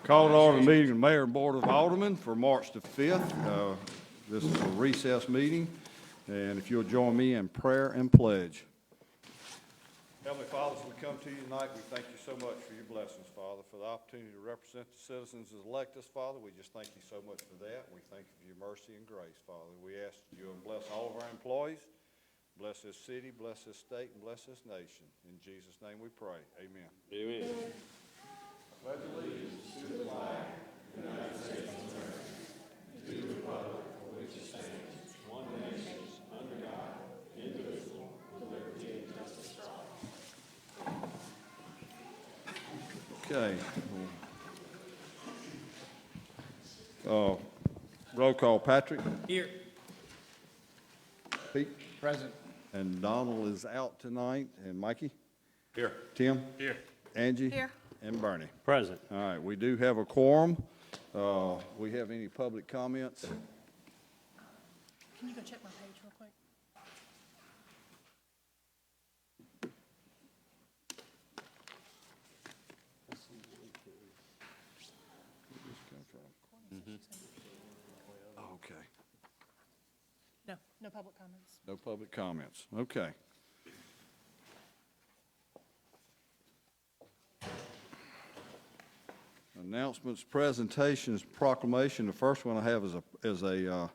Call to order the meeting of the Mayor and Board of Aldermen for March the 5th. This is a recess meeting, and if you'll join me in prayer and pledge. Heavenly Father, as we come to you tonight, we thank you so much for your blessings, Father, for the opportunity to represent the citizens as elect us, Father. We just thank you so much for that. We thank you for your mercy and grace, Father. We ask you to bless all of our employees, bless this city, bless this state, and bless this nation. In Jesus' name we pray. Amen. Amen. Pledge allegiance to the flag of the United States of America, to the republic for which it stands, one nation, under God, indivisible, with liberty and justice for all. Okay. Roll call. Patrick. Here. Pete. Present. And Donald is out tonight. And Mikey. Here. Tim. Here. Angie. Here. And Bernie. Present. All right, we do have a quorum. We have any public comments? Can you go check my page real quick? Okay, No, no public comments. no public comments. Okay. Announcements, presentations, proclamation. The first one I have is a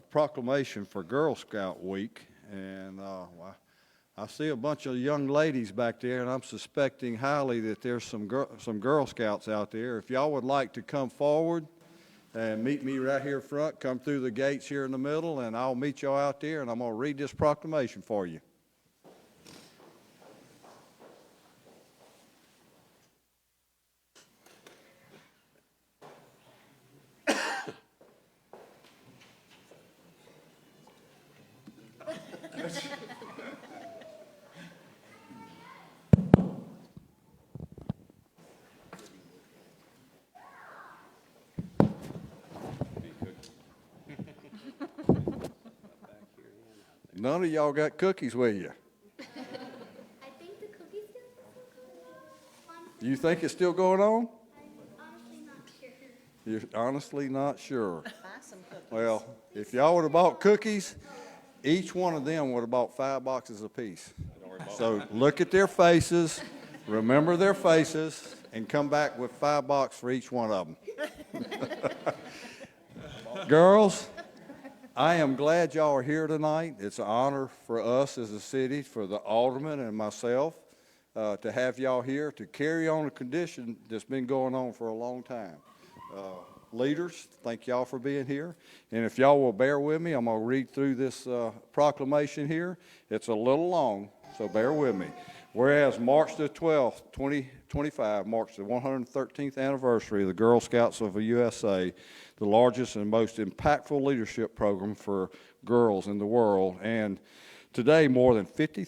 proclamation for Girl Scout Week, and I see a bunch of young ladies back there, and I'm suspecting highly that there's some Girl Scouts out there. If y'all would like to come forward and meet me right here front, come through the gates here in the middle, and I'll meet y'all out there, and I'm going to read this proclamation for you. None of y'all got cookies with you. I think the cookies You think it's still going on? I'm honestly not sure. You're honestly not sure. Buy some cookies. Well, if y'all would have bought cookies, each one of them would have bought 5 boxes apiece. So look at their faces, remember their faces, and come back with 5 boxes for each one of them. Girls, I am glad y'all are here tonight. It's an honor for us as a city, for the aldermen and myself, to have y'all here to carry on a tradition that's been going on for a long time. Leaders, thank y'all for being here. And if y'all will bear with me, I'm going to read through this proclamation here. It's a little long, so bear with me. Whereas March the 12th, 2025 marks the 113th anniversary of the Girl Scouts of the USA, the largest and most impactful leadership program for girls in the world. And today, more than 50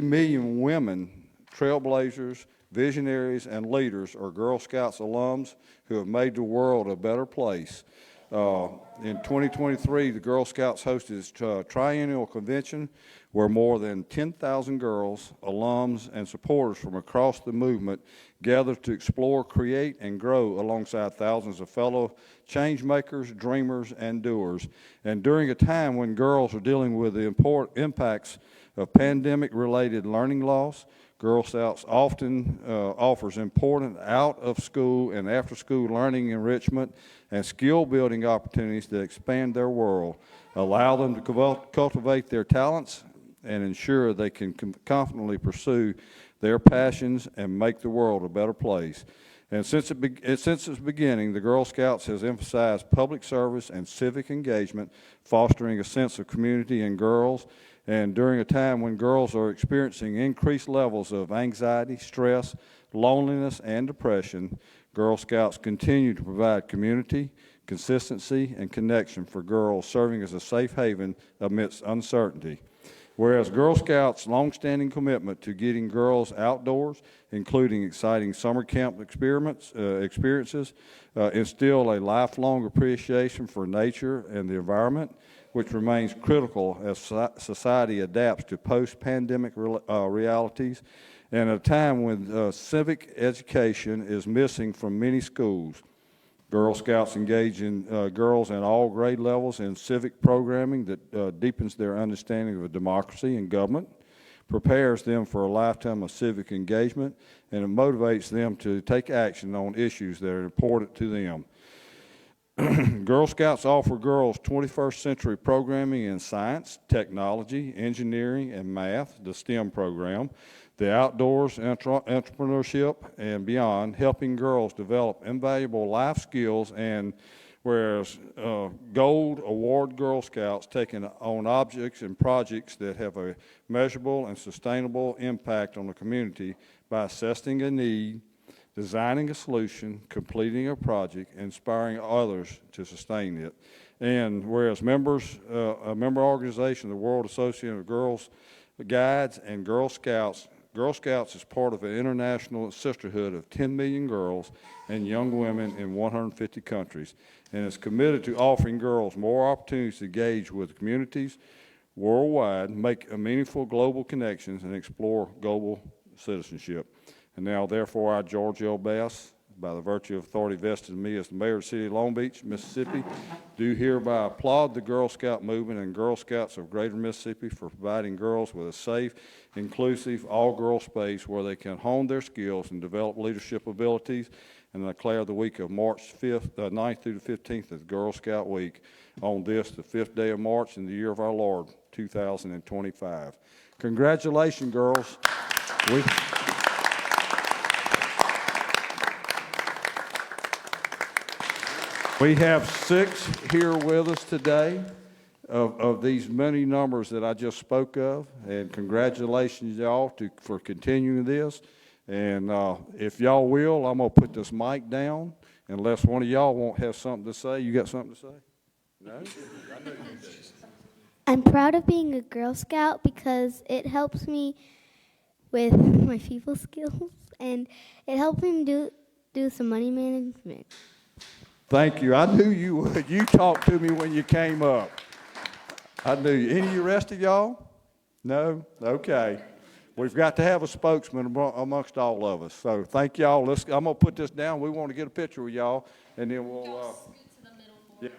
million women, trailblazers, visionaries, and leaders are Girl Scouts alums who have made the world a better place. In 2023, the Girl Scouts hosted its triennial convention where more than 10,000 girls, alums, and supporters from across the movement gathered to explore, create, and grow alongside thousands of fellow change makers, dreamers, and doers. And during a time when girls are dealing with the important impacts of pandemic-related learning loss, Girl Scouts often offers important out-of-school and after-school learning enrichment and skill-building opportunities that expand their world, allow them to cultivate their talents, and ensure they can confidently pursue their passions and make the world a better place. And since its beginning, the Girl Scouts has emphasized public service and civic engagement, fostering a sense of community in girls. And during a time when girls are experiencing increased levels of anxiety, stress, loneliness, and depression, Girl Scouts continue to provide community, consistency, and connection for girls, serving as a safe haven amidst uncertainty. Whereas Girl Scouts' longstanding commitment to getting girls outdoors, including exciting summer camp experiences, instill a lifelong appreciation for nature and the environment, which remains critical as society adapts to post-pandemic realities. and at a time when civic education is missing from many schools. Girl Scouts engage in girls in all grade levels in civic programming that deepens their understanding of democracy and government, prepares them for a lifetime of civic engagement, and it motivates them to take action on issues that are important to them. Girl Scouts offer girls 21st century programming in science, technology, engineering, and math, the STEM program, the outdoors, entrepreneurship, and beyond, helping girls develop invaluable life skills. And whereas Gold Award Girl Scouts taking on objects and projects that have a measurable and sustainable impact on the community by assessing a need, designing a solution, completing a project, inspiring others to sustain it. And whereas a member organization, the World Association of Girls Guides and Girl Scouts is part of an international sisterhood of 10 million girls and young women in 150 countries, and is committed to offering girls more opportunities to engage with communities worldwide, make meaningful global connections, and explore global citizenship. And now, therefore, I, George L. Bass, by the virtue of authority vested in me as the mayor of the city of Long Beach, Mississippi, do hereby applaud the Girl Scout movement and Girl Scouts of Greater Mississippi for providing girls with a safe, inclusive, all-girl space where they can hone their skills and develop leadership abilities, and declare the week of March 9th through the 15th as Girl Scout Week on this, the 5th day of March in the year of our Lord, 2025. Congratulations, girls. We have 6 here with us today of these many numbers that I just spoke of, and congratulations, y'all, for continuing this. And if y'all will, I'm going to put this mic down, unless one of y'all won't have something to say. You got something to say? No? I'm proud of being a Girl Scout because it helps me with my people skills, and it helps me do some money management. Thank you. I knew you would. You talked to me when you came up. I knew you. Any of the rest of y'all? No? Okay. We've got to have a spokesman amongst all of us. So thank y'all. I'm going to put this down. We want to get a picture with y'all, and then we'll... Yeah.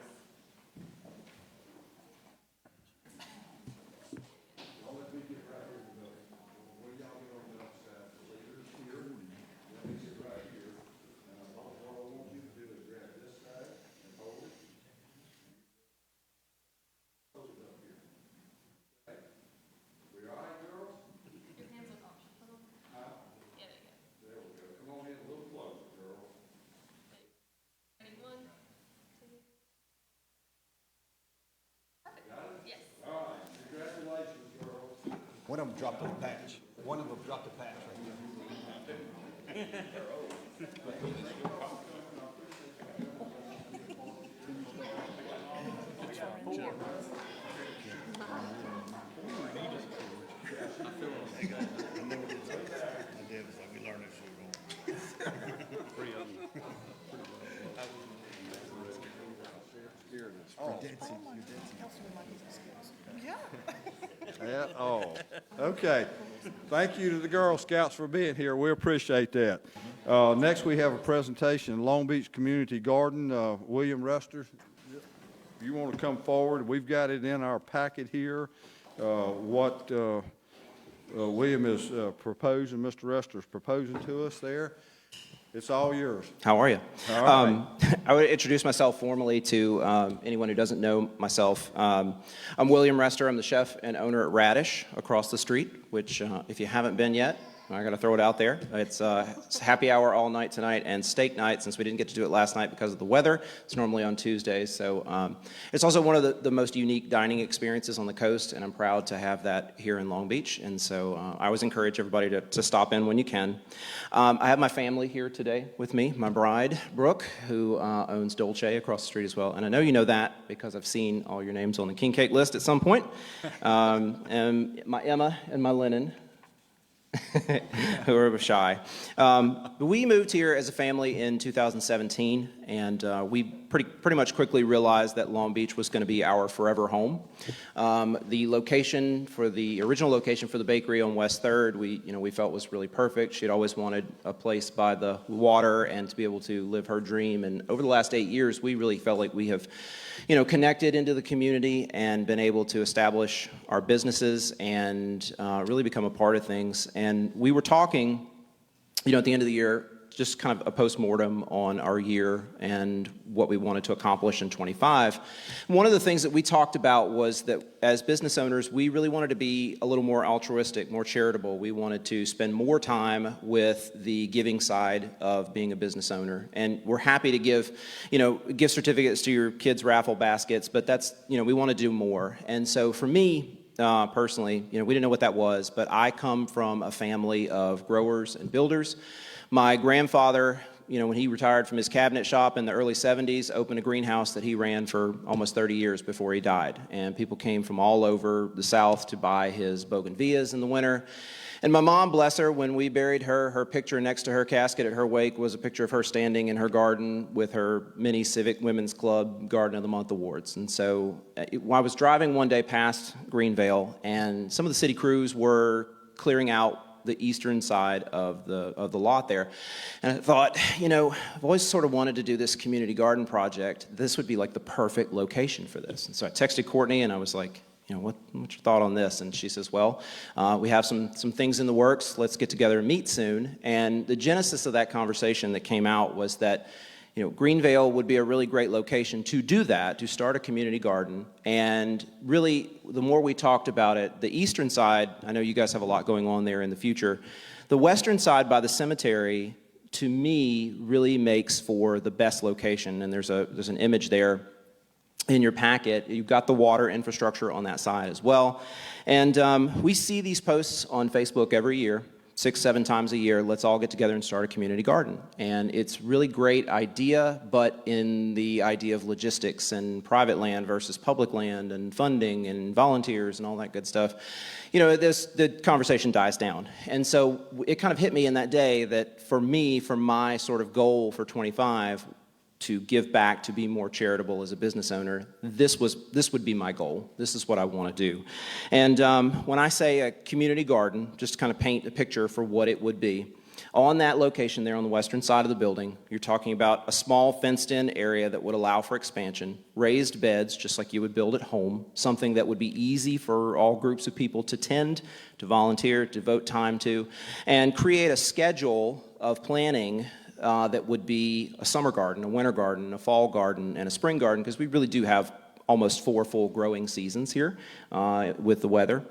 One of them dropped a patch. One of them dropped a patch right there. Okay. Thank you to the Girl Scouts for being here. We appreciate that. Next, we have a presentation in Long Beach Community Garden. William Rester, you want to come forward? We've got it in our packet here. What William is proposing, Mr. Rester is proposing to us there. It's all yours. How are you? All right. I would introduce myself formally to anyone who doesn't know myself. I'm William Rester. I'm the chef and owner at Radish across the street, which if you haven't been yet, I got to throw it out there. It's happy hour all night tonight and steak night, since we didn't get to do it last night because of the weather. It's normally on Tuesdays. So it's also one of the most unique dining experiences on the coast, and I'm proud to have that here in Long Beach. And so I always encourage everybody to stop in when you can. I have my family here today with me, my bride, Brooke, who owns Dolce across the street as well. And I know you know that because I've seen all your names on the King Cake list at some point. And my Emma and my Lennon, who are shy. We moved here as a family in 2017, and we pretty much quickly realized that Long Beach was going to be our forever home. The original location for the bakery on West 3rd, we felt was really perfect. She had always wanted a place by the water and to be able to live her dream. And over the last 8 years, we really felt like we have, connected into the community and been able to establish our businesses and really become a part of things. And we were talking, at the end of the year, just kind of a postmortem on our year and what we wanted to accomplish in 25. One of the things that we talked about was that as business owners, we really wanted to be a little more altruistic, more charitable. We wanted to spend more time with the giving side of being a business owner. And we're happy to give, gift certificates to your kids' raffle baskets, but that's, we want to do more. And so for me, personally, we didn't know what that was, but I come from a family of growers and builders. My grandfather, when he retired from his cabinet shop in the early 70s, opened a greenhouse that he ran for almost 30 years before he died. And people came from all over the South to buy his bougainvilleas in the winter. And my mom, bless her, when we buried her, her picture next to her casket at her wake was a picture of her standing in her garden with her mini Civic Women's Club Garden of the Month awards. And so I was driving one day past Greenvale, and some of the city crews were clearing out the eastern side of the lot there. And I thought, I've always sort of wanted to do this community garden project. This would be like the perfect location for this. And so I texted Courtney and I was like, what's your thought on this? And she says, well, we have some things in the works. Let's get together and meet soon. And the genesis of that conversation that came out was that Greenvale would be a really great location to do that, to start a community garden. And really, the more we talked about it, the eastern side, I know you guys have a lot going on there in the future. The western side by the cemetery, to me, really makes for the best location. And there's an image there in your packet. You've got the water infrastructure on that side as well. And we see these posts on Facebook every year. 6-7 times a year, let's all get together and start a community garden. And it's really great idea, but in the idea of logistics and private land versus public land and funding and volunteers and all that good stuff, the conversation dies down. And so it kind of hit me in that day that for me, for my sort of goal for 25, to give back, to be more charitable as a business owner, this would be my goal. This is what I want to do. And when I say a community garden, just to kind of paint a picture for what it would be, on that location there on the western side of the building, you're talking about a small fenced-in area that would allow for expansion, raised beds, just like you would build at home, something that would be easy for all groups of people to tend, to volunteer, to devote time to, and create a schedule of planning that would be a summer garden, a winter garden, a fall garden, and a spring garden, because we really do have almost 4 full growing seasons here with the weather.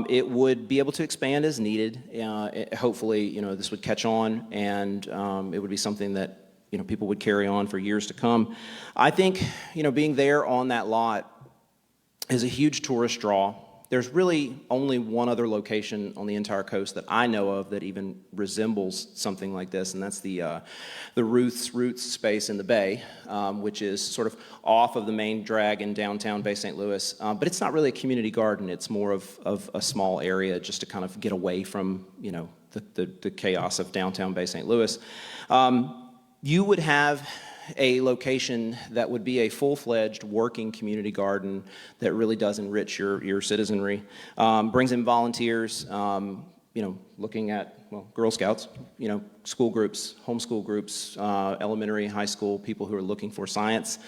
It would be able to expand as needed. Hopefully, this would catch on, and it would be something that people would carry on for years to come. I think being there on that lot is a huge tourist draw. There's really only one other location on the entire coast that I know of that even resembles something like this, and that's the Ruth's Roots space in the Bay, which is sort of off of the main drag in downtown Bay St. Louis. But it's not really a community garden. It's more of a small area just to kind of get away from the chaos of downtown Bay St. Louis. You would have a location that would be a full-fledged working community garden that really does enrich your citizenry, brings in volunteers, looking at, Girl Scouts, school groups, homeschool groups, elementary, high school, people who are looking for science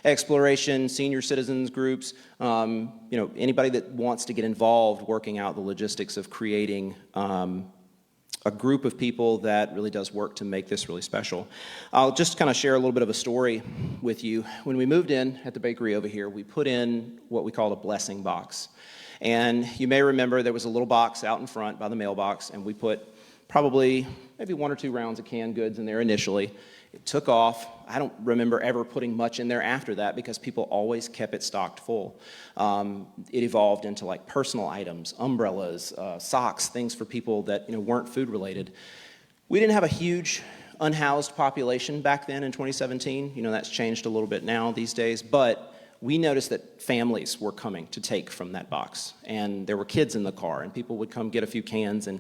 exploration, senior citizens groups, anybody that wants to get involved working out the logistics of creating a group of people that really does work to make this really special. I'll just kind of share a little bit of a story with you. When we moved in at the bakery over here, we put in what we called a blessing box. And you may remember there was a little box out in front by the mailbox, and we put probably maybe 1 or 2 rounds of canned goods in there initially. It took off. I don't remember ever putting much in there after that because people always kept it stocked full. It evolved into like personal items, umbrellas, socks, things for people that weren't food related. We didn't have a huge unhoused population back then in 2017. That's changed a little bit now these days, but we noticed that families were coming to take from that box, and there were kids in the car, and people would come get a few cans and,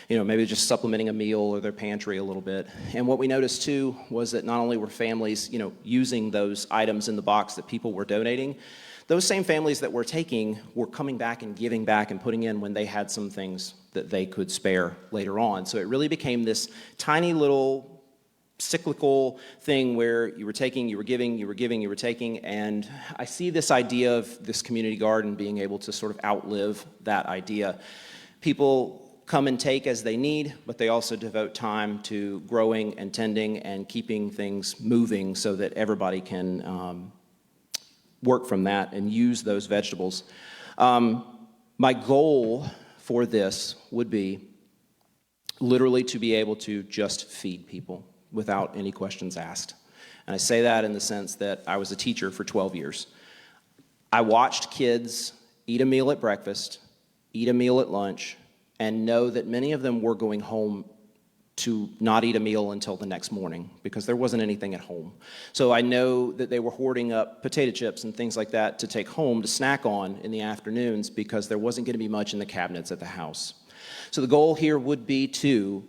maybe just supplementing a meal or their pantry a little bit. And what we noticed too was that not only were families, using those items in the box that people were donating, those same families that were taking were coming back and giving back and putting in when they had some things that they could spare later on. So it really became this tiny little cyclical thing where you were taking, you were giving, you were giving, you were taking, and I see this idea of this community garden being able to sort of outlive that idea. People come and take as they need, but they also devote time to growing and tending and keeping things moving so that everybody can work from that and use those vegetables. My goal for this would be literally to be able to just feed people without any questions asked. And I say that in the sense that I was a teacher for 12 years. I watched kids eat a meal at breakfast, eat a meal at lunch, and know that many of them were going home to not eat a meal until the next morning because there wasn't anything at home. So I know that they were hoarding up potato chips and things like that to take home to snack on in the afternoons because there wasn't going to be much in the cabinets at the house. So the goal here would be to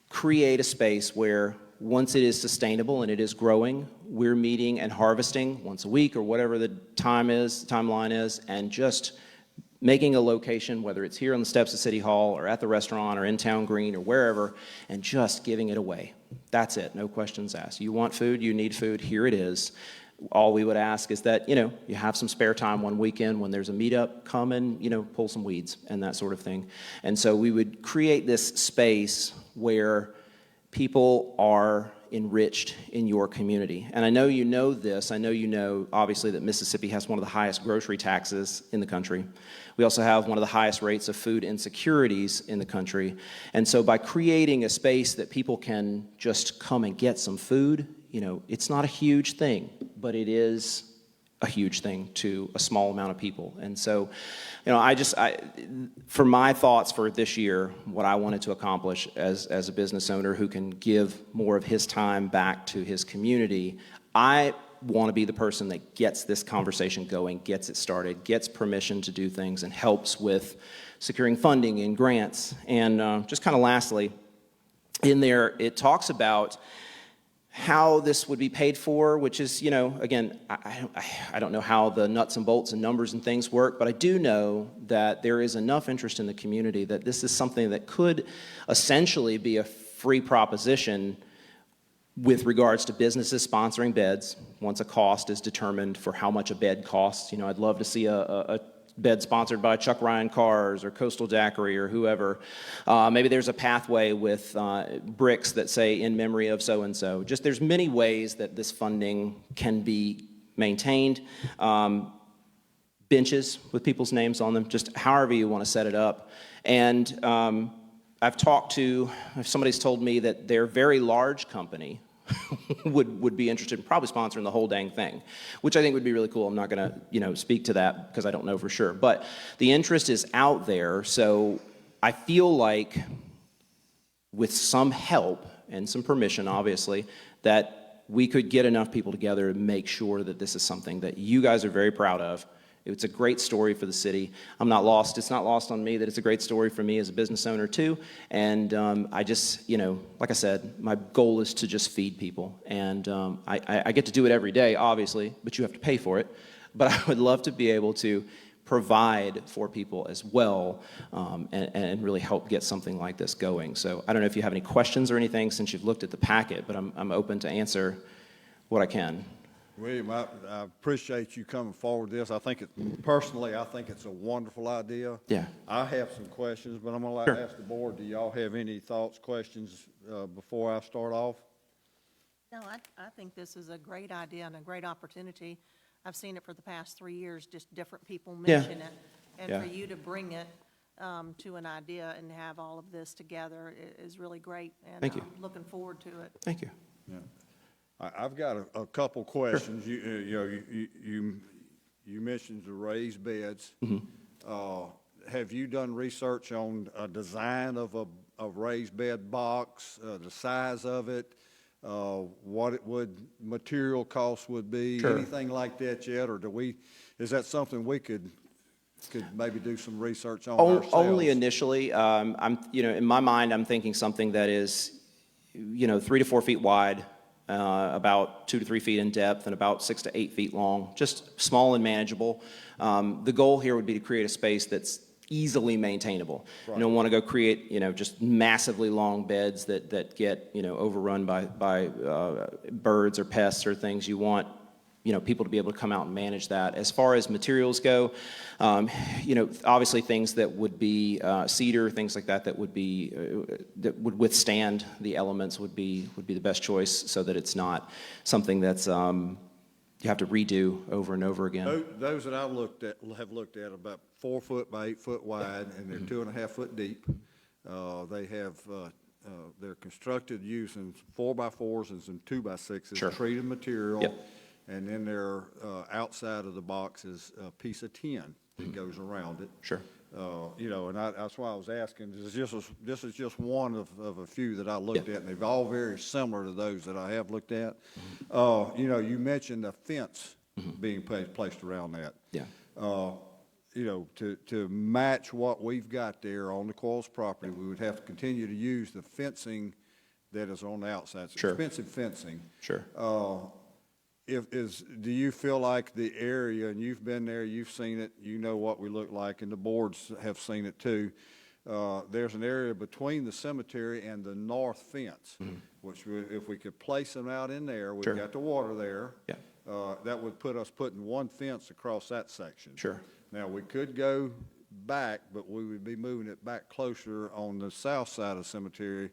create a space where once it is sustainable and it is growing, we're meeting and harvesting once a week or whatever the timeline is, and just making a location, whether it's here on the steps of City Hall or at the restaurant or in Town Green or wherever, and just giving it away. That's it, no questions asked. You want food, you need food, here it is. All we would ask is that, you have some spare time one weekend when there's a meetup, come and, pull some weeds and that sort of thing. And so we would create this space where people are enriched in your community. And I know you know this. I know you know, obviously, that Mississippi has one of the highest grocery taxes in the country. We also have one of the highest rates of food insecurities in the country. And so by creating a space that people can just come and get some food, it's not a huge thing, but it is a huge thing to a small amount of people. And so, for my thoughts for this year, what I wanted to accomplish as a business owner who can give more of his time back to his community, I want to be the person that gets this conversation going, gets it started, gets permission to do things, and helps with securing funding and grants. And just kind of lastly, in there, it talks about how this would be paid for, which is, again, I don't know how the nuts and bolts and numbers and things work, but I do know that there is enough interest in the community that this is something that could essentially be a free proposition with regards to businesses sponsoring beds once a cost is determined for how much a bed costs. I'd love to see a bed sponsored by Chuck Ryan Cars or Coastal Daiquiri or whoever. Maybe there's a pathway with bricks that say in memory of so-and-so. Just there's many ways that this funding can be maintained. Benches with people's names on them, just however you want to set it up. And I've talked to, somebody's told me that their very large company would be interested in probably sponsoring the whole dang thing, which I think would be really cool. I'm not going to, speak to that because I don't know for sure. But the interest is out there, so I feel like with some help and some permission, obviously, that we could get enough people together to make sure that this is something that you guys are very proud of. It's a great story for the city. It's not lost on me that it's a great story for me as a business owner too. And I just, like I said, my goal is to just feed people. And I get to do it every day, obviously, but you have to pay for it. But I would love to be able to provide for people as well, and really help get something like this going. So I don't know if you have any questions or anything since you've looked at the packet, but I'm open to answer what I can. William, I appreciate you coming forward with this. Personally, I think it's a wonderful idea. Yeah. I have some questions, but I'm going to ask the board, do y'all have any thoughts, questions before I start off? No, I think this is a great idea and a great opportunity. I've seen it for the past 3 years, just different people mention it. And for you to bring it to an idea and have all of this together is really great. And Thank you. I'm looking forward to it. Thank you. Yeah. I've got a couple questions. Sure. You mentioned the raised beds. Mm-hmm. Have you done research on a design of a raised bed box, the size of it, what it would, material costs would be? Sure. Anything like that yet, or is that something we could maybe do some research on ourselves? Only initially. In my mind, I'm thinking something that is, 3 to 4 feet wide, about 2 to 3 feet in depth, and about 6 to 8 feet long, just small and manageable. The goal here would be to create a space that's easily maintainable. Right. You don't want to go create, just massively long beds that get, overrun by birds or pests or things. You want, people to be able to come out and manage that. As far as materials go, obviously things that would be cedar, things like that would be that would withstand the elements would be the best choice, so that it's not something that's you have to redo over and over again. Those that have looked at about 4 foot by 8 foot wide, and they're 2.5 foot deep. They have, they're constructed using 4x4s and some 2x6s, Sure. treated material. Yep. And then they're, outside of the box is a piece of tin that goes around it. Sure. And that's why I was asking, this is just one of a few that I looked Yeah. at, and they're all very similar to those that I have looked at. You mentioned a fence being placed around that. Yeah. To match what we've got there on the Coils property, we would have to continue to use the fencing that is on the outside. It's Sure. expensive fencing. Sure. Do you feel like the area, and you've been there, you've seen it, you know what we look like, and the boards have seen it too, there's an area between the cemetery and the north fence, which if we could place them out in there, we've Sure. got the water there. Yeah. That would put us putting one fence across that section. Sure. Now, we could go back, but we would be moving it back closer on the south side of the cemetery,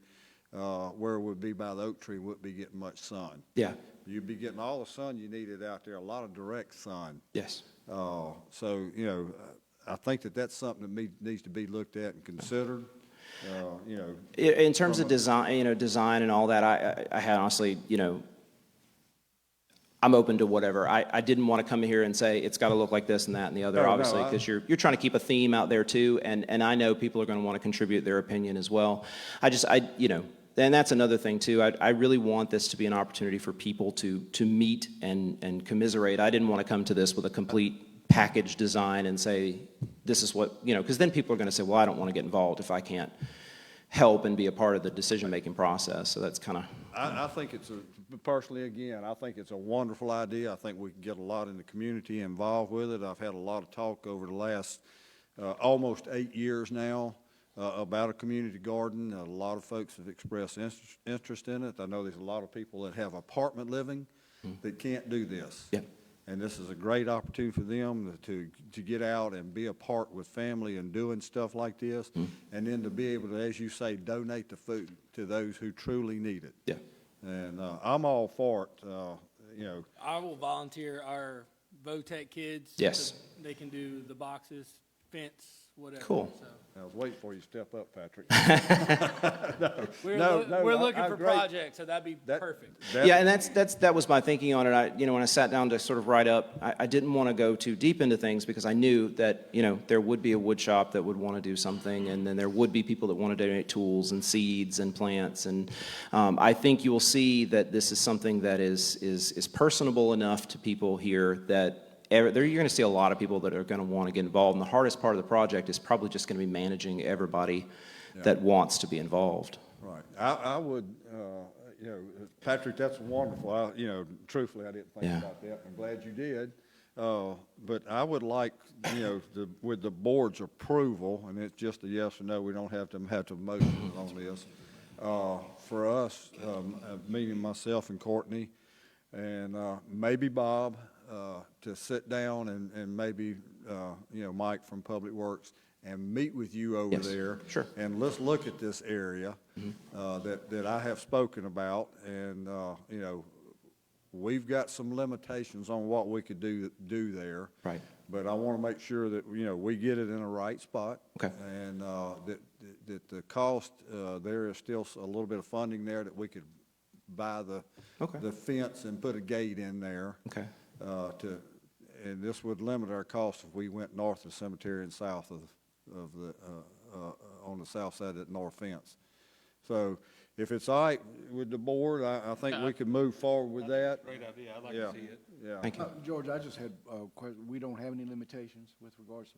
where it would be by the oak tree, wouldn't be getting much sun. Yeah. You'd be getting all the sun you needed out there, a lot of direct sun. Yes. I think that's something that needs to be looked at and considered, In terms of design and all that, I had honestly, I'm open to whatever. I didn't want to come here and say it's got to look like this and that and the other, No, obviously, because you're trying to keep a theme out there too, and I know people are going to want to contribute their opinion as well. And that's another thing too. I really want this to be an opportunity for people to meet and commiserate. I didn't want to come to this with a complete package design and say this is what, because then people are going to say, well, I don't want to get involved if I can't help and be a part of the decision-making process. So that's kind of. I think personally, again, I think it's a wonderful idea. I think we can get a lot in the community involved with it. I've had a lot of talk over the last almost 8 years now about a community garden. A lot of folks have expressed interest in it. I know there's a lot of people that have apartment living that can't do this. Yeah. And this is a great opportunity for them to get out and be a part with family and doing stuff like this, and then to be able to, as you say, donate the food to those who truly need it. Yeah. And I'm all for it, I will volunteer our VOTEC kids. Yes. so They can do the boxes, fence, whatever. Cool. So I was waiting for you to step up, Patrick. we're looking I'm for great. projects, so that'd be perfect. Yeah, and that was my thinking on it. When I sat down to sort of write up, I didn't want to go too deep into things because I knew that, there would be a wood shop that would want to do something, and then there would be people that want to donate tools and seeds and plants. And I think you will see that this is something that is personable enough to people here that you're going to see a lot of people that are going to want to get involved. And the hardest part of the project is probably just going to be managing everybody that wants to be involved. Right. I would, Patrick, that's wonderful. Truthfully, I didn't think Yeah. about that. I'm glad you did. But I would like, with the board's approval, and it's just a yes or no, we don't have to motion on this. For us, meeting myself and Courtney, and maybe Bob, to sit down and maybe, Mike from Public Works, and meet with you over Yes, there. sure. And let's look at this area that I have spoken about, and, we've got some limitations on what we could do there. Right. But I want to make sure that, we get it in a right spot. Okay. And that the cost, there is still a little bit of funding there that we could buy Okay. the fence and put a gate in there. Okay. And this would limit our cost if we went north of the cemetery and south of the, on the south side of that north fence. So, if it's all right with the board, I think we could move forward with that. Great idea. I'd like Yeah, to see it. yeah. Thank you. George, I just had a question. We don't have any limitations with regards to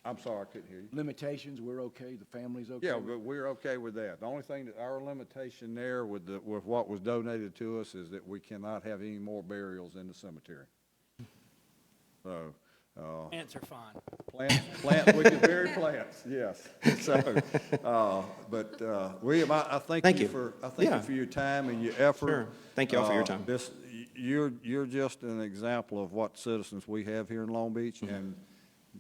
I'm sorry, I couldn't hear you. limitations. We're okay. The family's okay. Yeah, but we're okay with that. The only thing that our limitation there with with what was donated to us is that we cannot have any more burials in the cemetery. So, Ants are fine. we can bury plants, yes. So, I thank Thank you you. for, I thank Yeah. you for your time and your effort. Sure. Thank you all for your time. You're just an example of what citizens we have here in Long Beach, Mm-hmm. and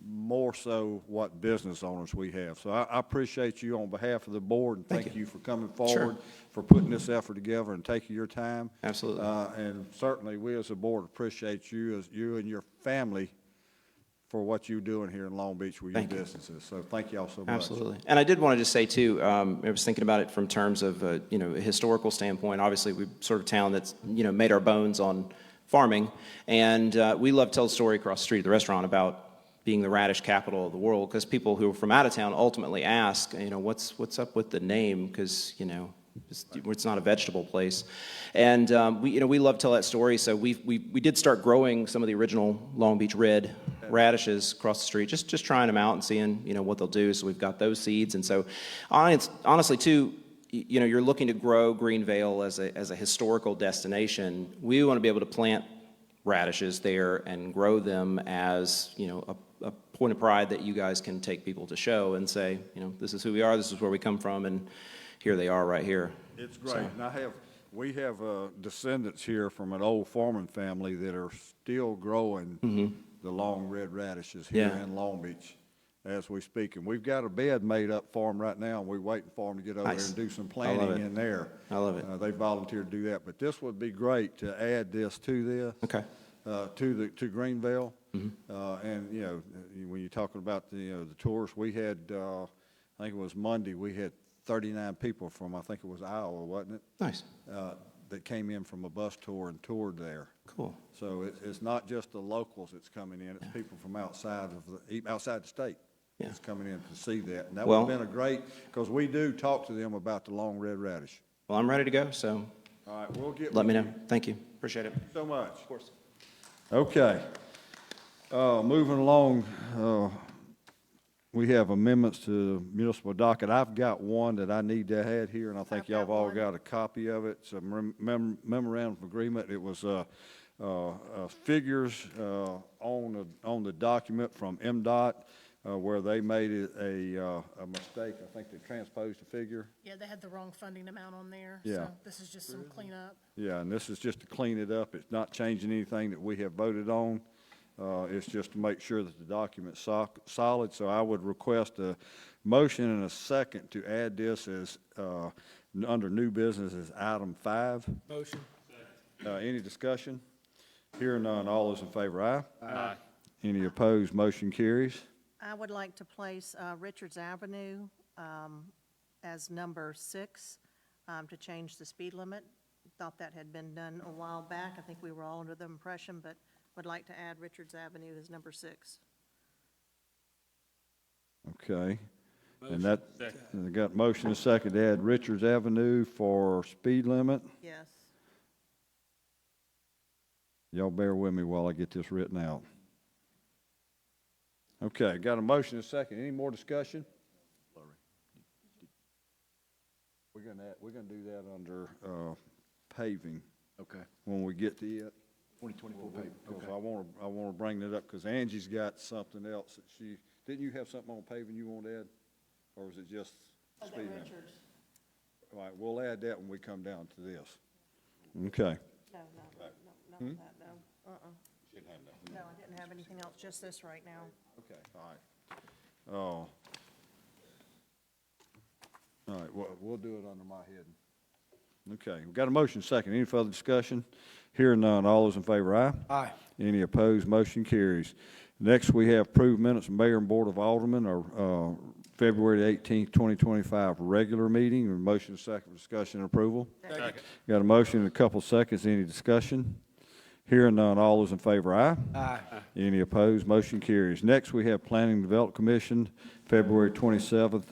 more so what business owners we have. So I appreciate you on behalf of the board, and thank you for coming forward, for putting this effort together and taking your time. Absolutely. And certainly, we as a board appreciate you and your family for what you're doing here in Long Beach with your Thank you. businesses. So thank you all so much. Absolutely. And I did want to just say, too, I was thinking about it from terms of, a historical standpoint. Obviously, we're sort of town that's, made our bones on farming. And we love to tell the story across the street at the restaurant about being the radish capital of the world, because people who are from out of town ultimately ask, what's up with the name? Because, it's not a vegetable place. And we love to tell that story. So we did start growing some of the original Long Beach red radishes across the street, just trying them out and seeing what they'll do. So we've got those seeds. And so honestly too, you're looking to grow Greenvale as a historical destination. We want to be able to plant radishes there and grow them as a point of pride that you guys can take people to show and say, this is who we are, this is where we come from, and here they are right here. It's great. And we have descendants here from an old farming family that are still growing the long red radishes here Yeah. in Long Beach as we speak. And we've got a bed made up for them right now, and we're waiting for them to get over there Nice. and do some I love planting it. in there. I love it. They volunteered to do that. But this would be great to add this to this. Okay. To Greenvale. And, when you're talking about the tours, we had, I think it was Monday, we had 39 people from, I think it was Iowa, wasn't it? Nice. That came in from a bus tour and toured there. Cool. So it's not just the locals that's coming in, it's people from outside the state. Yeah. That's coming in to see that. And that would have Well- been a great, because we do talk to them about the long red radish. Well, I'm ready to go, so All right, we'll get let with me you. know. Thank you. Appreciate it. So much. Of course. Okay. Moving along, we have amendments to the municipal docket. I've got one that I need to add here, and I think I've y'all got have all one. got a copy of it. It's a memorandum of agreement. It was figures on the document from MDOT where they made it a mistake. I think they transposed the figure. Yeah, they had the wrong funding amount on there. Yeah. So this is just some cleanup. Yeah, and this is just to clean it up. It's not changing anything that we have voted on. It's just to make sure that the document's solid. So I would request a motion and a second to add this as, under new business as item 5. Motion. Any discussion? Hearing none, all those in favor, aye? Aye. Any opposed, motion carries. I would like to place Richards Avenue as number 6 to change the speed limit. Thought that had been done a while back. I think we were all under the impression, but would like to add Richards Avenue as number 6. Okay. And Motion. that, Second. I got motion and second to add Richards Avenue for speed limit. Yes. Y'all bear with me while I get this written out. Okay, got a motion and a second. Any more discussion? We're gonna do that under paving Okay. when we get to it. 2024 paving. Because Okay. I wanna bring that up, because Angie's got something else that didn't you have something on paving you want to add? Or was it just speed limit? Richards. All right, we'll add that when we come down to this. Okay. No, not that, no. No, I didn't have anything else, just this right now. Okay, all right. All right, we'll do it under my head. Okay, we've got a motion second. Any further discussion? Hearing none, all those in favor, aye? Aye. Any opposed, motion carries. Next, we have approved minutes of Mayor and Board of Aldermen, or February 18th, 2025 regular meeting. A motion second for discussion and approval. Second. Got a motion in a couple seconds. Any discussion? Hearing none, all those in favor, aye. Aye. Any opposed, motion carries. Next, we have Planning and Development Commission, February 27th,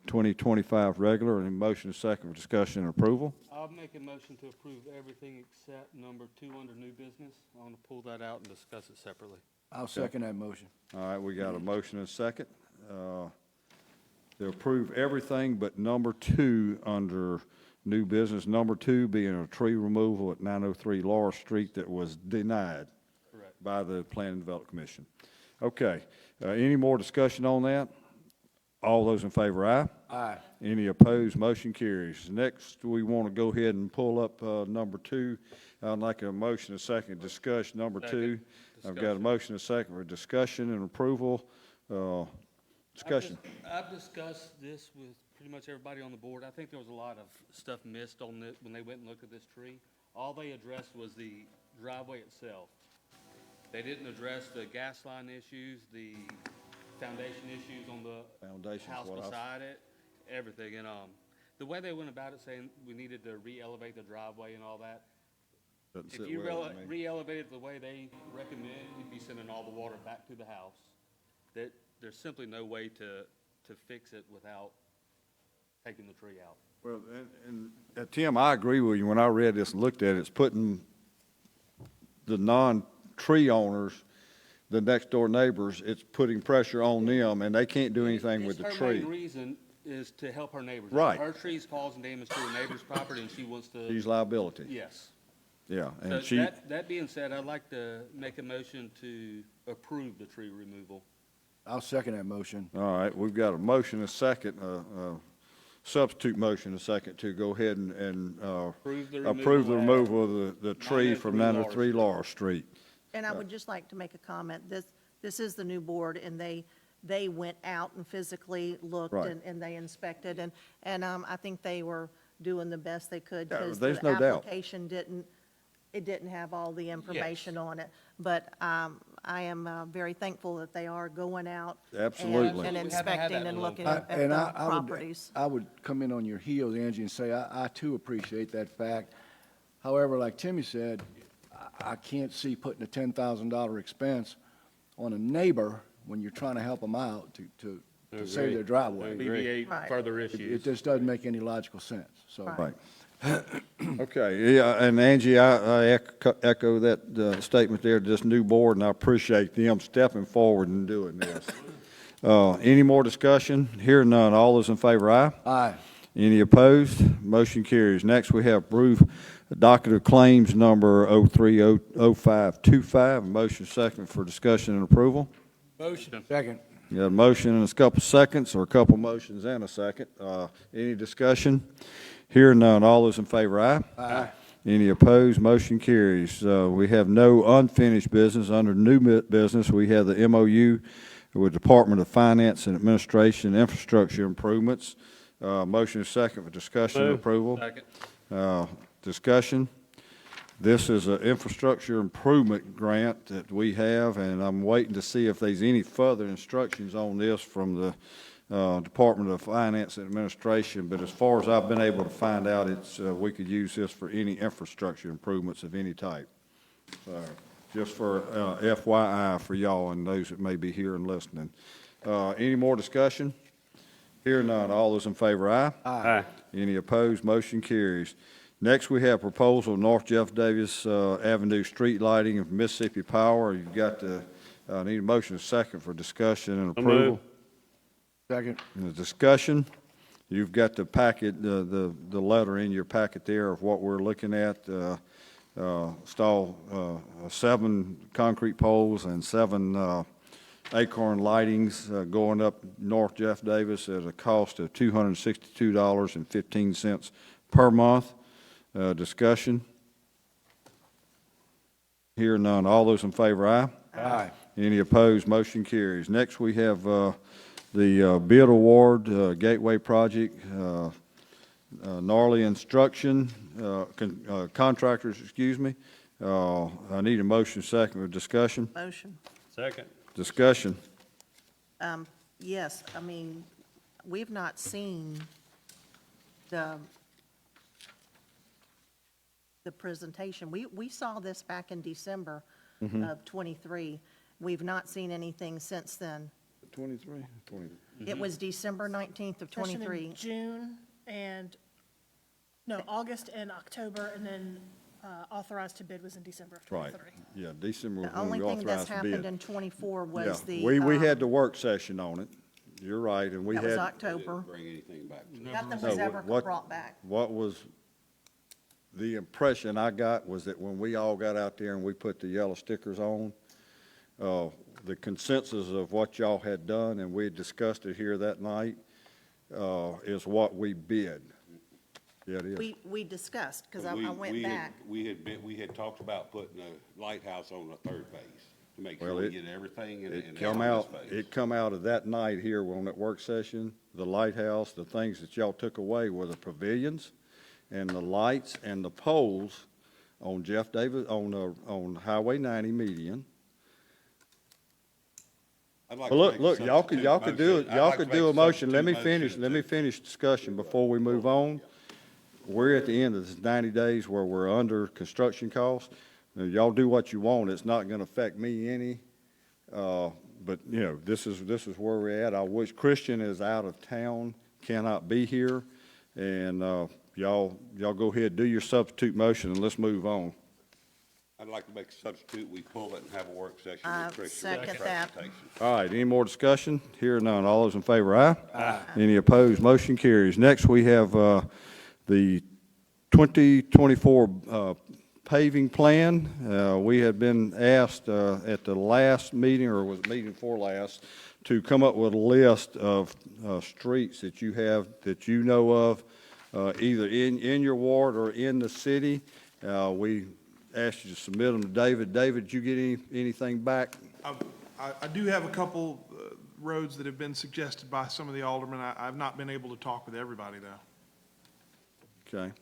2025 regular, and a motion is second for discussion and approval. I'll make a motion to approve everything except number 2 under new business. I want to pull that out and discuss it separately. I'll second that motion. All right, we got a motion and a second to approve everything but number 2 under new business. Number 2 being a tree removal at 903 Laura Street that was denied Correct. by the Planning and Development Commission. Okay, any more discussion on that? All those in favor, aye. Aye. Any opposed, motion carries. Next, we want to go ahead and pull up number 2. I'd like a motion and a second to discuss number 2. I've got a motion and a second for discussion and approval. Discussion. I've discussed this with pretty much everybody on the board. I think there was a lot of stuff missed on it when they went and looked at this tree. All they addressed was the driveway itself. They didn't address the gas line issues, the foundation issues on the Foundation's house what I- beside it, everything. And the way they went about it, saying we needed to re-elevate the driveway and all that, Doesn't if sit you well with me. re-elevate it the way they recommend, you'd be sending all the water back to the house. That there's simply no way to fix it without taking the tree out. Well, Tim, I agree with you. When I read this and looked at it, it's putting the non-tree owners, the next-door neighbors, it's putting pressure on them, and they can't do anything with the Her main tree. reason is to help her neighbors. Right. Her tree's causing damage to her neighbor's property, and she wants to, She's liability. yes. Yeah, So and she, that being said, I'd like to make a motion to approve the tree removal. I'll second that motion. all right, we've got a motion, a second, substitute motion, a second to go ahead and Approve the approve the removal removal of the tree from 903 Laurel Street. And I would just like to make a comment. This is the new board, and they went out and physically looked Right. and they inspected, and I think they were doing the best they could. Yeah, because there's the no doubt. application didn't have all the information on it. But I am very thankful that they are going out. Absolutely. And We haven't had that inspecting in a and long looking time. at And the I would- properties. I would come in on your heels, Angie, and say, I too appreciate that fact. However, like Timmy said, I can't see putting a $10,000 expense on a neighbor when you're trying to help them out to save their driveway. Alleviate Right. further It issues. just doesn't make any logical sense, so. Right. Right. Okay, yeah, and Angie, I echo that statement there, this new board, and I appreciate them stepping forward and doing this. Any more discussion? Hearing none, all those in favor, aye? Aye. Any opposed? Motion carries. Next, we have approved docket of claims number 030525. A motion second for discussion and approval. Motion. Second. You got a motion and a couple seconds, or a couple motions and a second. Any discussion? Hearing none, all those in favor, aye? Aye. Any opposed? Motion carries. We have no unfinished business. Under new business, we have the MOU with Department of Finance and Administration Infrastructure Improvements. Motion is second for discussion and approval. Second. Discussion. This is an infrastructure improvement grant that we have, and I'm waiting to see if there's any further instructions on this from the Department of Finance and Administration. But as far as I've been able to find out, it's we could use this for any infrastructure improvements of any type. Just for FYI for y'all and those that may be here and listening. Any more discussion? Hearing none, all those in favor, aye? Aye. Any opposed? Motion carries. Next, we have proposal North Jeff Davis Avenue street lighting of Mississippi Power. You've got the, need a motion second for discussion and approval. Second. In the discussion, you've got the packet, the letter in your packet there of what we're looking at. Install 7 concrete poles and 7 acorn lightings going up North Jeff Davis at a cost of $262.15 per month. Discussion. Hear none. All those in favor, aye? Aye. Any opposed? Motion carries. Next, we have the bid award, Gateway Project, gnarly instruction, contractors, excuse me. I need a motion second for discussion. Motion. Second. Discussion. Yes, I mean, we've not seen the the presentation. We saw this back in December Mm-hmm. of '23. We've not seen anything since then. 23, 20. It was December 19th of Session in '23. June and, no, August and October, and then authorized to bid was in December of Right, '23. yeah, December was The when only we thing that's authorized the happened bid. in '24 Yeah, was the. we had the work session on it, you're right, and we That was had, October. Bring anything back. Nothing No, was ever what- brought back. what was, the impression I got was that when we all got out there and we put the yellow stickers on, the consensus of what y'all had done, and we had discussed it here that night, is what we bid. Yeah, it is. We discussed, because I We- went we had- back. We had talked about putting a lighthouse on the third phase to make Well, sure we it- get everything in It the come first out, phase. it come out of that night here on that work session, the lighthouse, the things that y'all took away were the pavilions and the lights and the poles on Jeff Davis, on Highway 90 median. I'd like to Well, make a look, y'all could do it, substitute y'all motion. could I'd do a like to motion. Let make me a finish, substitute let me motion finish discussion before we move on. We're at the end of this 90 days where we're under construction costs. Now, y'all do what you want. It's not gonna affect me any. But, you know, this is where we're at. I wish Christian is out of town, cannot be here. And, y'all go ahead, do your substitute motion and let's move on. I'd like to make a substitute, we pull it and have a work session I with Christian. with second that. transportation. All right, any more discussion? Here none. All those in favor, aye? Aye. Any opposed? Motion carries. Next, we have the 2024 paving plan. We had been asked at the last meeting, or was it meeting before last, to come up with a list of streets that you have, that you know of, either in your ward or in the city. We asked you to submit them to David. David, did you get anything back? I do have a couple roads that have been suggested by some of the aldermen. I've not been able to talk with everybody, though. Okay.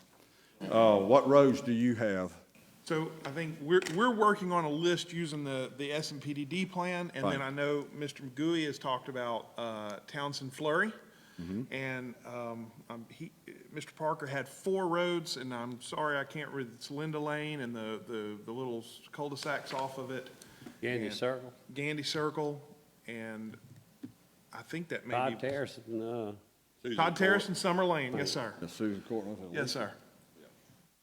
What roads do you have? So I think we're working on a list using the SMPDD plan, and then Right. I know Mr. McGooey has talked about Townsend Flurry. And Mr. Parker had 4 roads, and I'm sorry, I can't read, it's Linda Lane and the little cul-de-sacs off of it. Gandy and Circle, Gandy Circle, and I think that may Todd be. Terrace, and, Susan Todd Terrace Court. and Summer Lane, yes, sir. Susan Court. Yes, sir.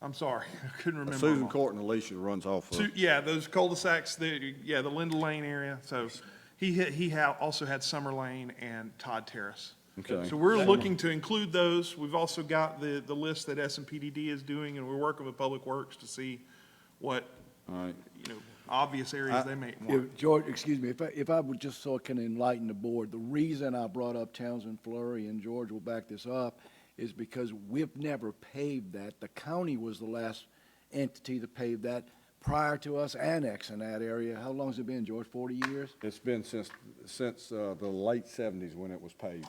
I'm sorry, I couldn't remember. them Susan all. Court and Alicia runs off of. Yeah, those cul-de-sacs, the Linda Lane area, so he also had Summer Lane and Todd Terrace. Okay. So we're looking to include those. We've also got the list that SMPDD is doing, and we're working with Public Works to see what, All right. obvious areas they may want. If, George, excuse me, if I would just so I can enlighten the board, the reason I brought up Townsend Flurry, and George will back this up, is because we've never paved that. The county was the last entity to pave that prior to us annexing that area. How long's it been, George, 40 years? It's been since the late 70s when it was paved.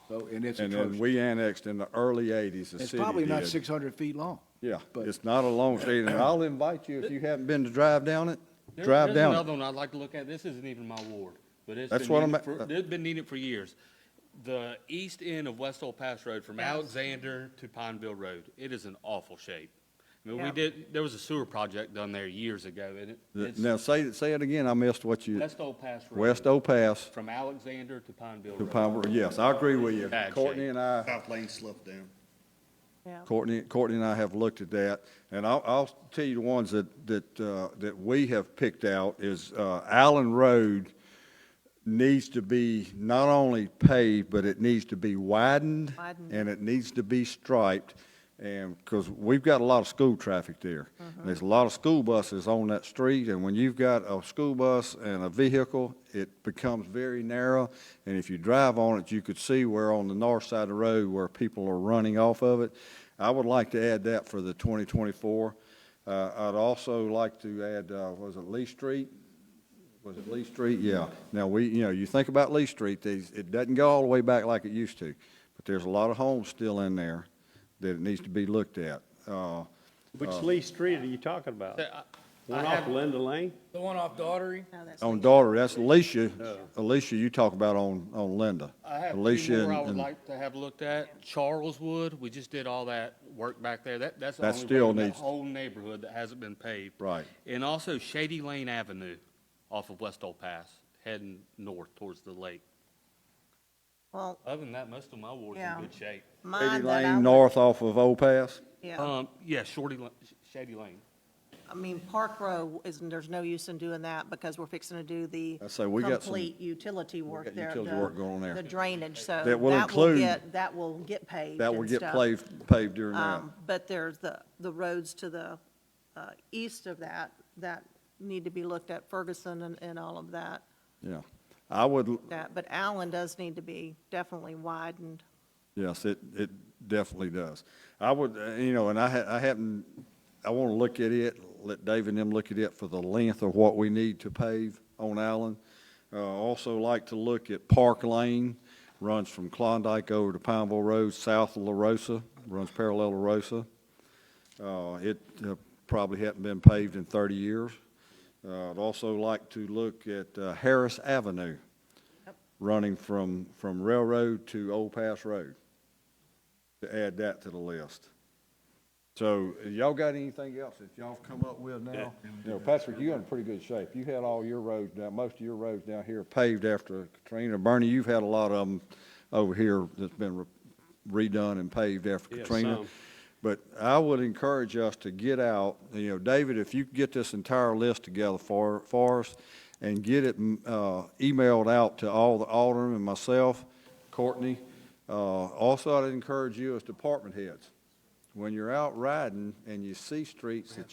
So, and it's And then atrocious. we annexed in the early 80s, the It's city probably not did. 600 feet long. Yeah, but- it's not a long street, and I'll invite you, if you haven't been to drive down it, There's drive down another it. one I'd like to look at. This isn't even my ward, but it's That's been what needed I'm- it's been needed for years. The east end of West Old Pass Road from Alexander to Pineville Road, it is in awful shape. I mean, Yeah. there was a sewer project done there years ago, and it's Now, say it again, I missed what you, West Old Pass Road. West O Pass From Alexander to Pineville to Road. Pine, yes, I agree with you. Bad Courtney shape. and I. South Lane slope down. Yeah. Courtney and I have looked at that, and I'll tell you the ones that we have picked out is, Allen Road needs to be not only paved, but it needs to be widened. Widened. And it needs to be striped, and, because we've got a lot of school traffic there. There's a lot of school buses on that street, and when you've got a school bus and a vehicle, it becomes very narrow, and if you drive on it, you could see where on the north side of the road where people are running off of it. I would like to add that for the 2024. I'd also like to add, was it Lee Street? Was it Lee Street? Yeah. Now, you think about Lee Street, it doesn't go all the way back like it used to, but there's a lot of homes still in there that it needs to be looked at. which Lee Street are you talking about? One off Linda Lane? The one off Daughtery? No, that's On Daughter, that's Alicia. Alicia, you talk about on Linda. I have Alicia two more I and- would like to have looked at. Charleswood, we just did all that work back there. That's the That only still road in that needs- whole neighborhood that hasn't been paved. Right. And also Shady Lane Avenue off of West Old Pass, heading north towards the lake. Well, Other than that, most of my ward's Yeah. in good shape. mine Shady that I Lane would- north off of Old Pass? Yeah, Yeah, Shady Lane. I mean, Park Row isn't, there's no use in doing that because we're fixing to do the I say we got some- complete utility work got there. utility the- work going there. The drainage, so That will include- that will get paved That will and get stuff. paved during that. But there's the roads to the east of that need to be looked at, Ferguson and all of that. Yeah. I would, But Allen does need to be definitely widened. yes, it definitely does. I would, and I want to look at it, let Dave and them look at it for the length of what we need to pave on Allen. Also like to look at Park Lane, runs from Klondike over to Pineville Road, south of La Rosa, runs parallel to Rosa. It probably hadn't been paved in 30 years. I'd also like to look at Harris Avenue, running from Railroad to Old Pass Road, to add that to the list. So, y'all got anything else that y'all come up with now? Patrick, you're in pretty good shape. You had all your roads down, most of your roads down here paved after Katrina. Bernie, you've had a lot of them over here that's been redone and paved after Yeah, Katrina. some. But I would encourage us to get out, David, if you could get this entire list together for us and get it emailed out to all the aldermen and myself, Courtney. Also, I'd encourage you as department heads, when you're out riding and you see streets that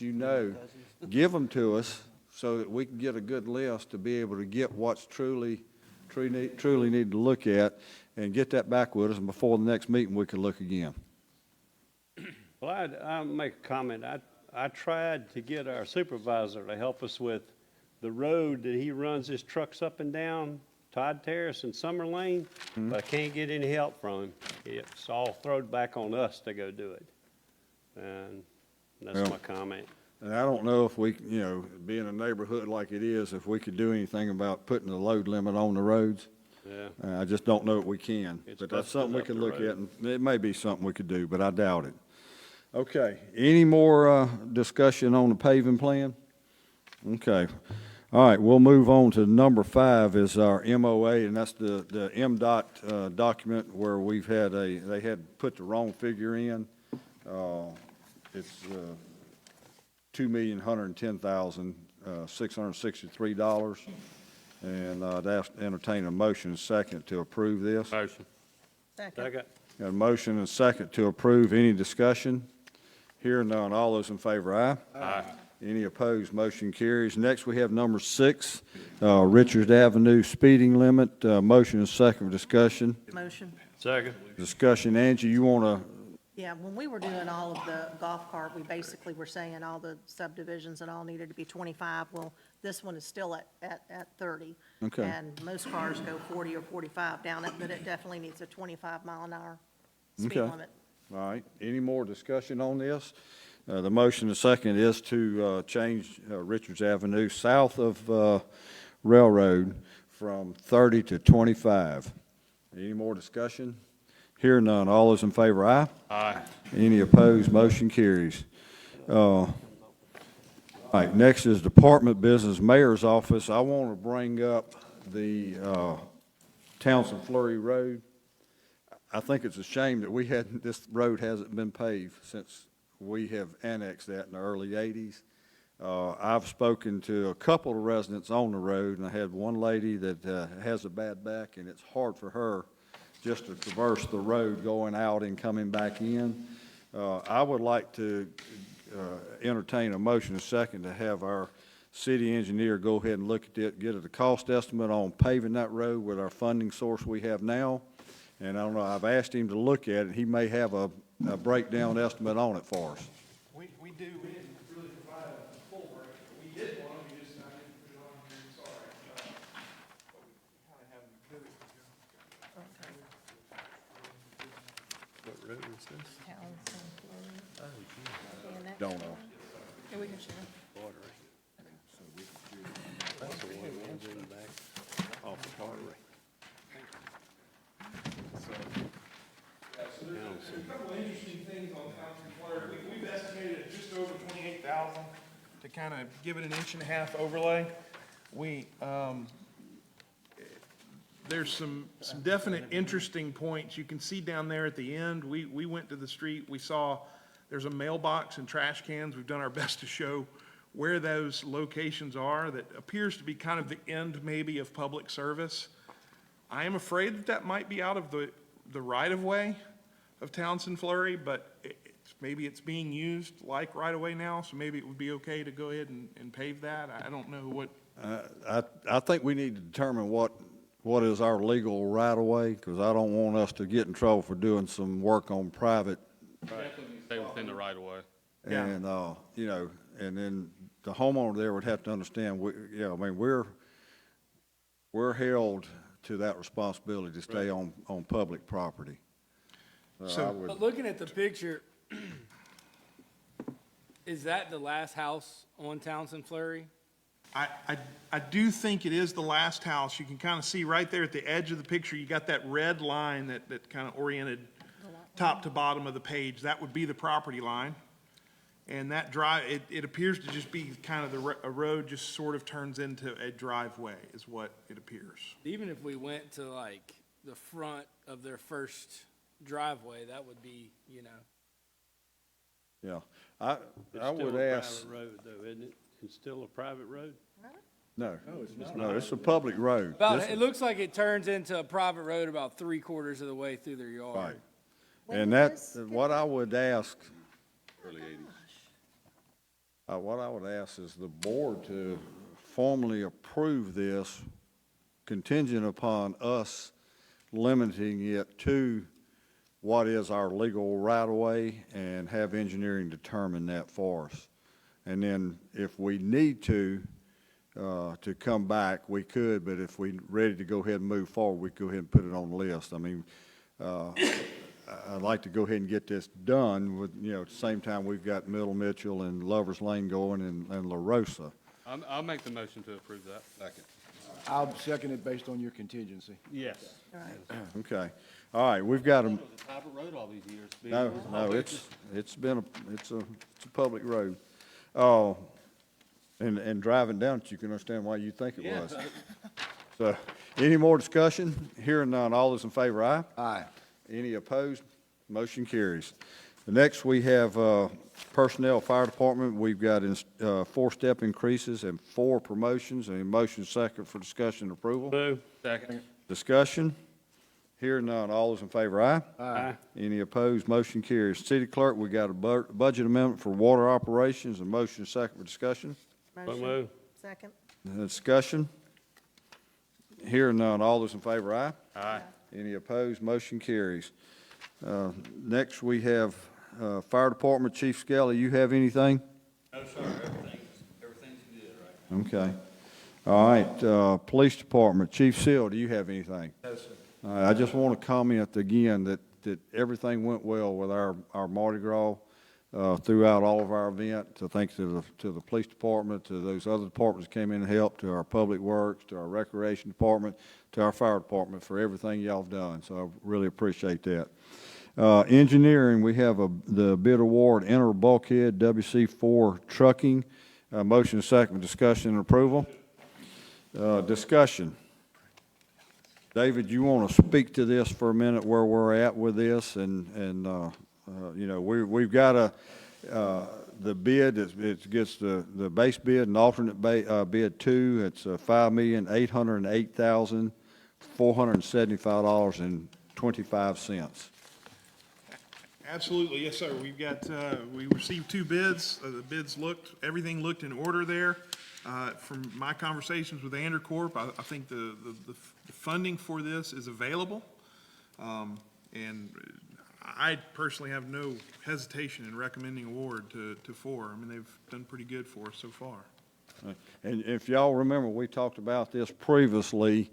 give them to us so that we can get a good list to be able to get what's truly need to look at and get that back with us, and before the next meeting, we can look again. Well, I'll make a comment. I tried to get our supervisor to help us with the road that he runs his trucks up and down, Todd Terrace and Summer Lane, but I can't get any help from him. It's all thrown back on us to go do it. And that's Well, my comment. And I don't know if we, being a neighborhood like it is, if we could do anything about putting a load limit on the roads. Yeah. I just don't know if we can. It's But that's busted something we up could the look road. at, and it may be something we could do, but I doubt it. Okay, any more discussion on the paving plan? Okay. All right, we'll move on to number 5 is our MOA, and that's the MDOT document where they had put the wrong figure in. It's $2,110,663, and I'd entertain a motion and second to approve this. Motion. Second. Second. Got a motion and second to approve. Any discussion? Hearing none. All those in favor, aye? Aye. Any opposed? Motion carries. Next, we have number 6, Richards Avenue speeding limit. Motion and second for discussion. Motion. Second. Discussion. Angie, you want to, Yeah, when we were doing all of the golf cart, we basically were saying all the subdivisions and all needed to be 25. Well, this one is still at 30. Okay. And most cars go 40 or 45 down it, but it definitely needs a 25-mile-an-hour speed Okay. limit. all right, any more discussion on this? The motion and second is to change Richards Avenue south of Railroad from 30 to 25. Any more discussion? Hear none. All those in favor, aye? Aye. Any opposed? Motion carries. All right, next is Department Business Mayor's Office. I want to bring up the Townsend Fleury Road. I think it's a shame that this road hasn't been paved since we have annexed that in the early 80s. I've spoken to a couple of residents on the road, and I had one lady that has a bad back, and it's hard for her just to traverse the road going out and coming back in. I would like to entertain a motion and second to have our city engineer go ahead and look at it, get a cost estimate on paving that road with our funding source we have now. And I don't know, I've asked him to look at it. He may have a breakdown estimate on it for us. We do. We didn't really provide a full break. We did one, we just, I didn't put it on here, sorry. But we kind of have them do it. What road is this? Don't know. Yeah, we can share. That's the one that runs in the back off the Carteret. a couple of interesting things on Townsend Fleur. We've estimated it just over 28,000 to kind of give it an 1.5 inch overlay. There's some definite interesting points. You can see down there at the end, we went to the street, we saw there's a mailbox and trash cans. We've done our best to show where those locations are. That appears to be kind of the end maybe of public service. I am afraid that that might be out of the right-of-way of Townsend Fleury, but maybe it's being used like right-of-way now, so maybe it would be okay to go ahead and pave that. I don't know what. I think we need to determine what is our legal right-of-way, because I don't want us to get in trouble for doing some work on private. Definitely stay within the right of way. Yeah. And, you know, and then the homeowner there would have to understand, I mean, we're held to that responsibility to stay on public property. So- I would- But looking at the picture, is that the last house on Townsend Fleury? I do think it is the last house. You can kind of see right there at the edge of the picture, you got that red line that kind of oriented top to bottom of the page. That would be the property line. And that it appears to just be kind of a road just sort of turns into a driveway is what it appears. Even if we went to like the front of their first driveway, that would be, you know. Yeah, It's I still would a ask, private road though, isn't it? It's still a private road? no, it's a public road. This It is- looks like it turns into a private road about 3/4 of the way through their yard. Right. When And did that, this what I would ask, Early 80s. what I would ask is the board to formally approve this contingent upon us limiting it to what is our legal right-of-way and have engineering determine that for us. And then if we need to come back, we could, but if we're ready to go ahead and move forward, we go ahead and put it on the list. I mean, I'd like to go ahead and get this done with, at the same time, we've got Middle Mitchell and Lover's Lane going and La Rosa. I'll make the motion to approve that. Second. I'll second it based on your contingency. Yes. Okay. All right, we've got a, It was a private road all these years. no, it's a public road. And driving down it, you can understand why you think it was. So, any more discussion? Hearing none, all those in favor, aye? Aye. Any opposed? Motion carries. The next, we have Personnel Fire Department. We've got 4-step increases and 4 promotions. A motion second for discussion and approval. Move. Second. Discussion? Hearing none, all those in favor, aye? Aye. Any opposed? Motion carries. City Clerk, we got a budget amendment for water operations. A motion second for discussion. So motion? move. Second? Discussion? Hearing none, all those in favor, aye? Aye. Any opposed? Motion carries. Next, we have Fire Department, Chief Skelly, you have anything? No, sir, everything's good, right? Okay. All right, Police Department, Chief Seal, do you have anything? No, sir. I just want to comment again that everything went well with our Mardi Gras throughout all of our event. So thanks to the Police Department, to those other departments that came in and helped, to our Public Works, to our Recreation Department, to our Fire Department for everything y'all have done. So I really appreciate that. Engineering, we have the bid award, Inner Bulkhead, WC4 Trucking. Motion second, discussion and approval. Discussion. David, you want to speak to this for a minute, where we're at with this? We've got the bid, it gets the base bid and alternate bid 2. It's $5,808,475.25. Absolutely, yes, sir. We received 2 bids. The bids everything looked in order there. From my conversations with Andercorp, I think the funding for this is available. And I personally have no hesitation in recommending award to 4. I mean, they've done pretty good for us so far. And if y'all remember, we talked about this previously,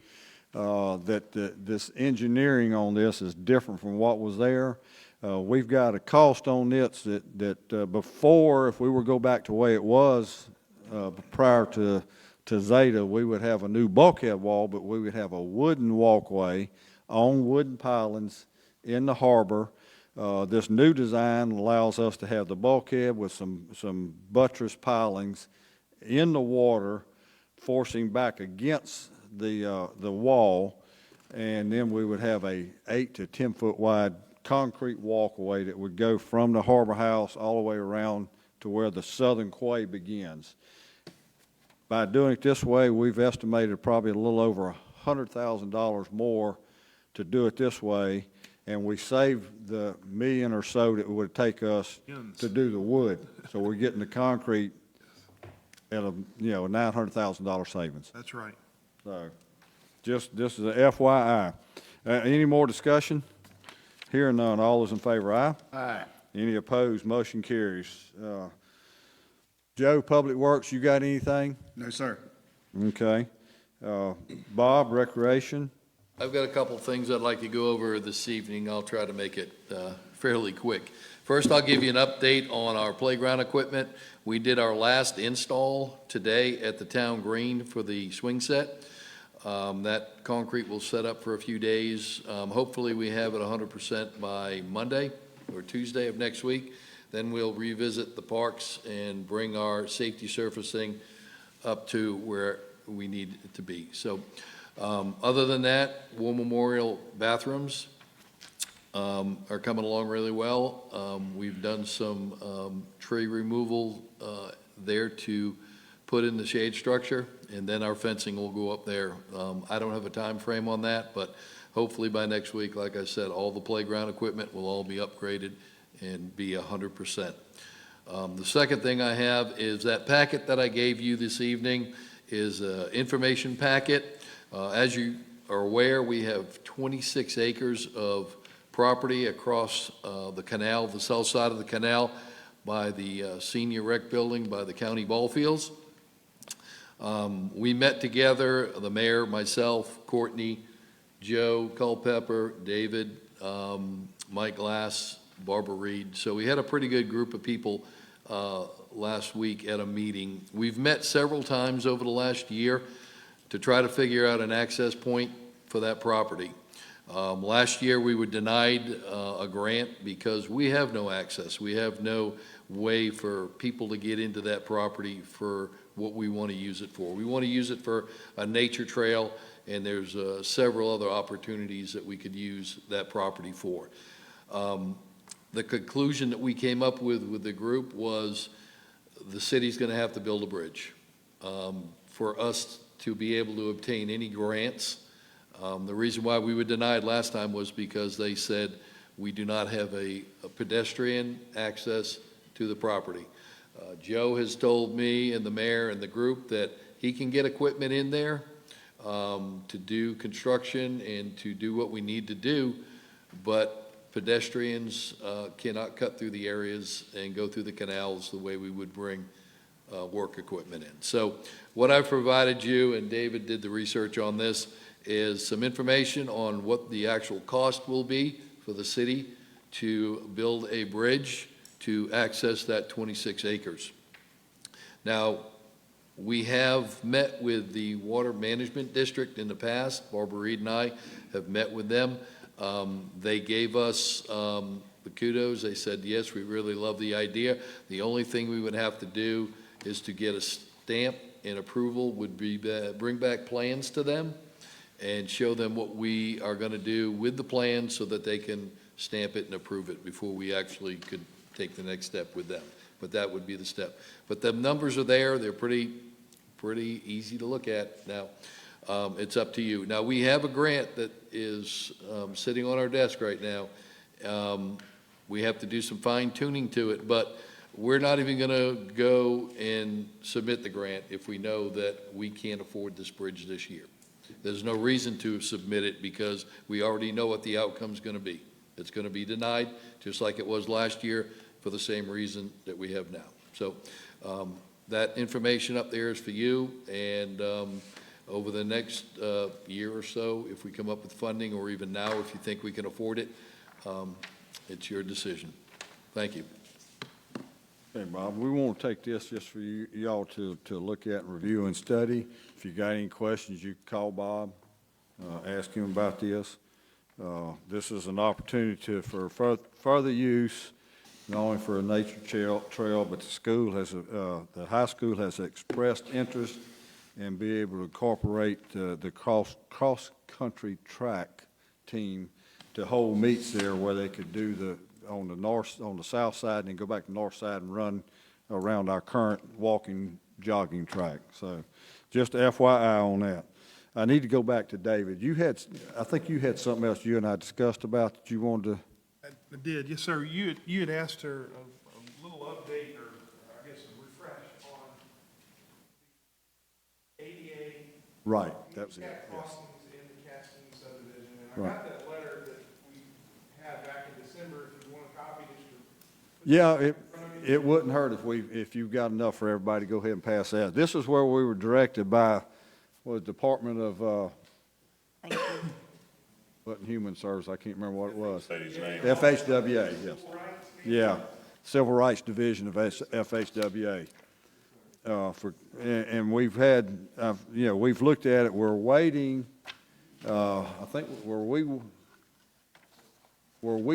that this engineering on this is different from what was there. We've got a cost on this that before, if we were to go back to the way it was prior to Zeta, we would have a new bulkhead wall, but we would have a wooden walkway on wooden pilings in the harbor This new design allows us to have the bulkhead with some buttress pilings in the water, forcing back against the wall, and then we would have a 8 to 10 foot wide concrete walkway that would go from the Harbor House all the way around to where the southern quay begins. By doing it this way, we've estimated probably a little over $100,000 more to do it this way, and we saved the million or so that it would take us to do the wood. So we're getting the concrete at a $900,000 savings. That's right. So, just this is a FYI. Any more discussion? Hearing none, all those in favor, aye? Aye. Any opposed, motion carries. Joe, Public Works, you got anything? No, sir. Okay. Bob, Recreation? I've got a couple of things I'd like to go over this evening. I'll try to make it fairly quick. First, I'll give you an update on our playground equipment. We did our last install today at the town green for the swing set. That concrete will set up for a few days. Hopefully, we have it 100% by Monday or Tuesday of next week. Then we'll revisit the parks and bring our safety surfacing up to where we need it to be. So, other than that, War Memorial bathrooms are coming along really well. We've done some tree removal there to put in the shade structure, and then our fencing will go up there. I don't have a time frame on that, but hopefully by next week, like I said, all the playground equipment will all be upgraded and be 100%. The second thing I have is that packet that I gave you this evening is an information packet. As you are aware, we have 26 acres of property across the canal, the south side of the canal, by the senior rec building, by the county ball fields. We met together, the mayor, myself, Courtney, Joe Culpepper, David, Mike Glass, Barbara Reed. So we had a pretty good group of people last week at a meeting. We've met several times over the last year to try to figure out an access point for that property. Last year, we were denied a grant because we have no access. We have no way for people to get into that property for what we want to use it for. We want to use it for a nature trail, and there's several other opportunities that we could use that property for. The conclusion that we came up with the group was the city's going to have to build a bridge. For us to be able to obtain any grants, the reason why we were denied last time was because they said we do not have a pedestrian access to the property. Joe has told me and the mayor and the group that he can get equipment in there to do construction and to do what we need to do, but pedestrians cannot cut through the areas and go through the canals the way we would bring work equipment in. So what I've provided you, and David did the research on this, is some information on what the actual cost will be for the city to build a bridge to access that 26 acres. Now, we have met with the Water Management District in the past. Barbara Reed and I have met with them. They gave us the kudos. They said, yes, we really love the idea. The only thing we would have to do is to get a stamp and approval would be bring back plans to them and show them what we are going to do with the plan so that they can stamp it and approve it before we actually could take the next step with them. But that would be the step. But the numbers are there. They're pretty easy to look at. Now, it's up to you. Now, we have a grant that is sitting on our desk right now. We have to do some fine tuning to it, but we're not even going to go and submit the grant if we know that we can't afford this bridge this year. There's no reason to submit it because we already know what the outcome's going to be. It's going to be denied, just like it was last year, for the same reason that we have now. So that information up there is for you, and over the next year or so, if we come up with funding, or even now if you think we can afford it, it's your decision. Thank you. Hey, Bob, we want to take this just for y'all to look at and review and study. If you got any questions, you can call Bob, ask him about this. This is an opportunity for further use, not only for a nature trail, but the high school has expressed interest in being able to incorporate the cross-country track team to hold meets there where they could do on the south side and then go back to the north side and run around our current walking, jogging track. So just FYI on that. I need to go back to David. I think you had something else you and I discussed about that you wanted to. I did, yes, sir. You had asked her a little update, or I guess a refresh on ADA. Right, that was it, handicap yes. crossings in the Castine subdivision. And I Right. got that letter that we had back in December, if you want a copy, just to. Yeah, it wouldn't hurt if you've got enough for everybody to go ahead and pass that. This is where we were directed by, Department of, Thank you. wasn't Human Service, I can't remember what it was. Lady's name. FHWA, yes. Yeah, Civil Rights Division of FHWA. And we've had, we've looked at it, we're waiting, I think, were we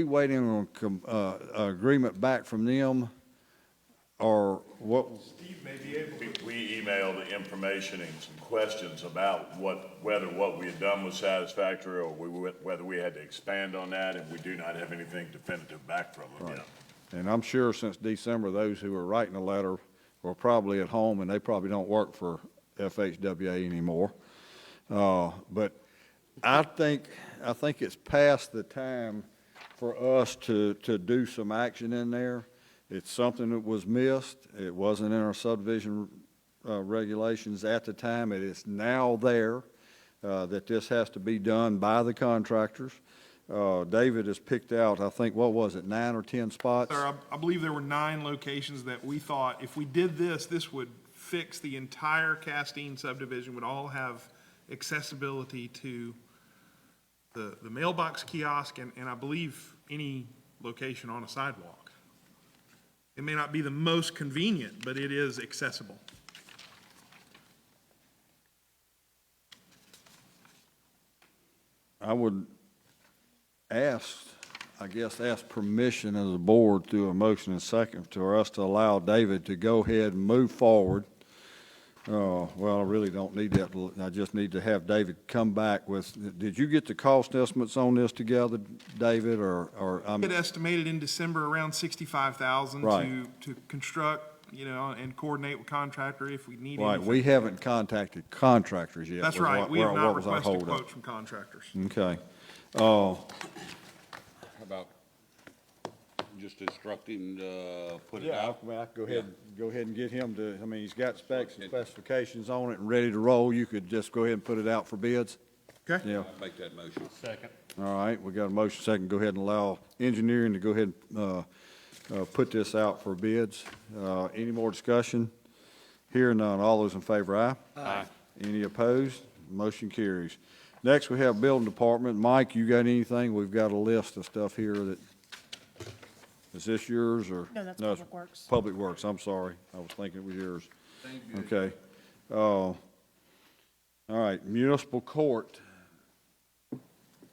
waiting on agreement back from them, or what? Steve may be able to. We emailed the information and some questions about whether what we had done was satisfactory or whether we had to expand on that, and we do not have anything definitive back from them yet. And I'm sure since December, those who were writing the letter were probably at home, and they probably don't work for FHWA anymore. But I think it's past the time for us to do some action in there. It's something that was missed. It wasn't in our subdivision regulations at the time. It is now there, that this has to be done by the contractors. David has picked out, I think, what was it, 9 or 10 spots? Sir, I believe there were 9 locations that we thought, if we did this would fix the entire Castine subdivision, would all have accessibility to the mailbox kiosk and I believe any location on a sidewalk. It may not be the most convenient, but it is accessible. I would ask permission as a board through a motion and second for us to allow David to go ahead and move forward. Well, I really don't need that. I just need to have David come back with, did you get the cost estimates on this together, David, or? It estimated in December around 65,000 Right. to construct, and coordinate with contractor if we need Right, anything. we haven't contacted contractors yet. That's was right. what- We have where- not what was our requested holdup. quotes from contractors. Okay. How about just instructing, put it out? I could go ahead and get him to, he's got specs and specifications on it and ready to roll. You could just go ahead and put it out for bids. Okay? Yeah. I'll make that motion. Second. All right, we got a motion second. Go ahead and allow engineering to go ahead and put this out for bids. Any more discussion? Hearing none. All those in favor, aye? Aye. Any opposed? Motion carries. Next, we have Building Department. Mike, you got anything? We've got a list of stuff here that, is this yours or? No, that's it's Public Works. Public Works, I'm sorry. I was thinking it was yours. Okay. All right, Municipal Court.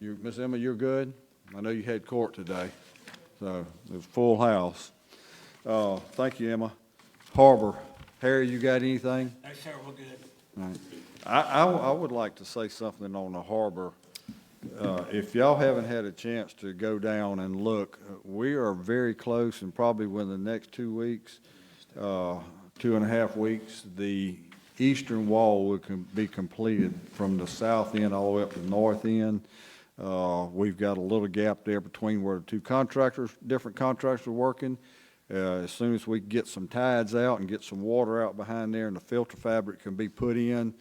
Miss Emma, you're good? I know you had court today, so it was full house. Thank you, Emma. Harbor. Harry, you got anything? No, sir, we're good. All right. I would like to say something on the harbor. If y'all haven't had a chance to go down and look, we are very close, and probably within the next 2 weeks, 2.5 weeks, the eastern wall will be completed from the south end all the way up to the north end. We've got a little gap there between where the two different contractors are working. As soon as we get some tides out and get some water out behind there and the filter fabric can be put in,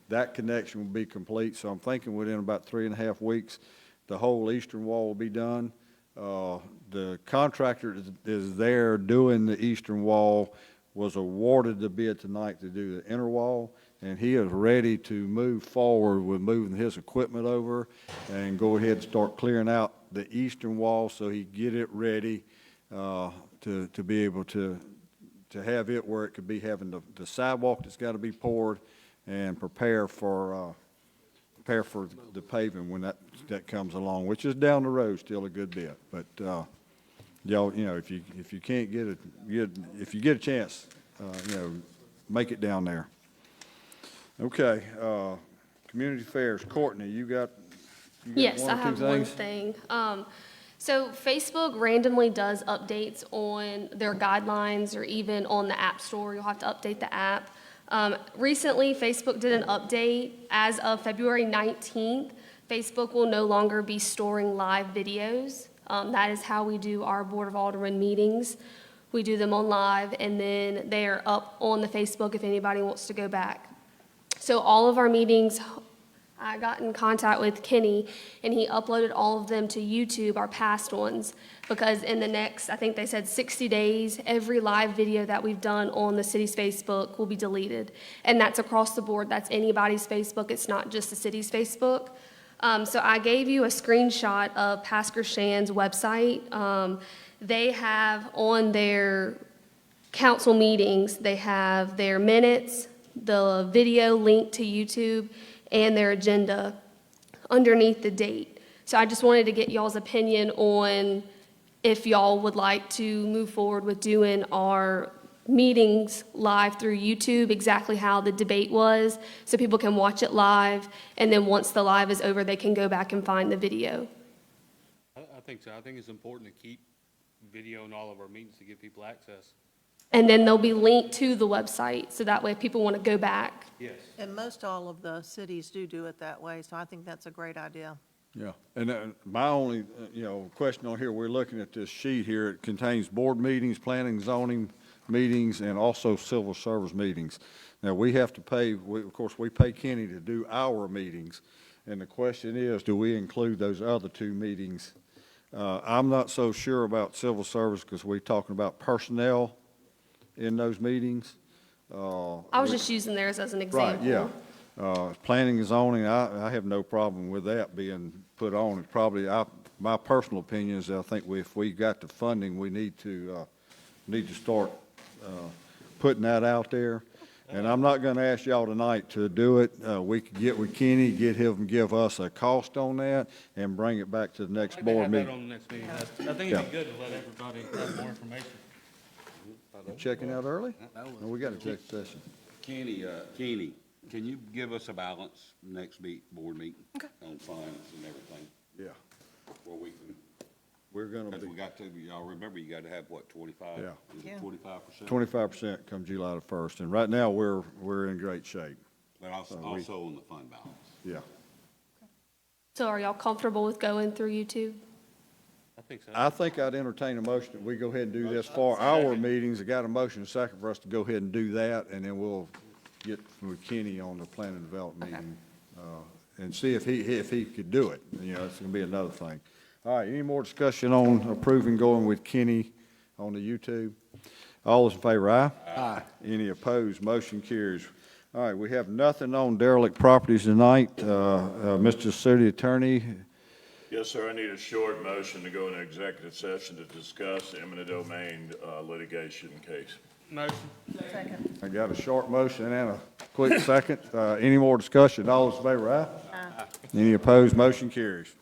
that connection will be complete. So I'm thinking within about 3.5 weeks, the whole eastern wall will be done. The contractor is there doing the eastern wall, was awarded the bid tonight to do the inner wall, and he is ready to move forward with moving his equipment over and go ahead and start clearing out the eastern wall so he get it ready to be able to have it where it could be having the sidewalk that's got to be poured and prepare for the paving when that that comes along, which is down the road still a good bit. But, y'all, you know, if you can't if you get a chance, you know, make it down there. Okay, community affairs. Courtney, you got Yes, one I or two have one things? thing. So Facebook randomly does updates on their guidelines or even on the App Store. You'll have to update the app. Recently, Facebook did an update. As of February 19th, Facebook will no longer be storing live videos. That is how we do our Board of Aldermen meetings. We do them on live, and then they are up on the Facebook if anybody wants to go back. So all of our meetings, I got in contact with Kenny, and he uploaded all of them to YouTube, our past ones, because in the next, I think they said 60 days, every live video that we've done on the city's Facebook will be deleted. And that's across the board. That's anybody's Facebook. It's not just the city's Facebook. So I gave you a screenshot of Pastor Shan's website. They have on their council meetings, they have their minutes, the video link to YouTube, and their agenda underneath the date. So I just wanted to get y'all's opinion on if y'all would like to move forward with doing our meetings live through YouTube, exactly how the debate was, so people can watch it live, and then once the live is over, they can go back and find the video. I think so. I think it's important to keep video in all of our meetings to give people access. And then they'll be linked to the website, so that way if people want to go back. Yes. And most all of the cities do it that way, so I think that's a great idea. Yeah, and my only, you know, question on here, we're looking at this sheet here. It contains board meetings, planning, zoning meetings, and also civil service meetings. Now, we have to pay, of course, we pay Kenny to do our meetings, and the question is, do we include those other two meetings? I'm not so sure about civil service because we're talking about personnel in those meetings. I was just using theirs as an example. Right, yeah. Planning and zoning, I have no problem with that being put on. It's probably, my personal opinion is I think if we got the funding, we need to start putting that out there. And I'm not going to ask y'all tonight to do it. We could get with Kenny, get him, give us a cost on that, and bring it back to the next board meeting. Have that on the next meeting. I think it'd be good to let everybody have more information. You checking out early? No, we got a check session. Kenny, can you give us a balance next board meeting? Okay. On funds and everything, Yeah, where we can, we're going to because be, we got to, y'all remember, you got to have what, 25? Yeah. Is Yeah. it 25%? 25% come July the 1st, and right now, we're in great shape. But also on the fund balance. Yeah. So are y'all comfortable with going through YouTube? I think so. I think I'd entertain a motion that we go ahead and do this for our meetings. I got a motion, second for us to go ahead and do that, and then we'll get with Kenny on the planning and development meeting, and see if he could do it. You know, it's gonna be another thing. All right, any more discussion on approving going with Kenny on the YouTube? All those in favor, aye? Aye. Any opposed? Motion carries. All right, we have nothing on derelict properties tonight. Mr. City Attorney, Yes, sir, I need a short motion to go into executive session to discuss eminent domain litigation case. Motion. Second. I got a short motion and a quick second. Any more discussion? All those in favor, aye? Aye. Any opposed? Motion carries.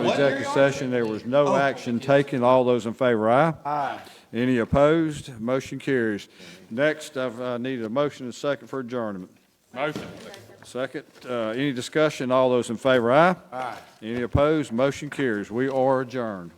Executive session, there was no action taken. All those in favor, aye? Aye. Any opposed? Motion carries. Next, I've needed a motion and a second for adjournment. Motion. Second, any discussion? All those in favor, aye? Aye. Any opposed? Motion carries. We are adjourned.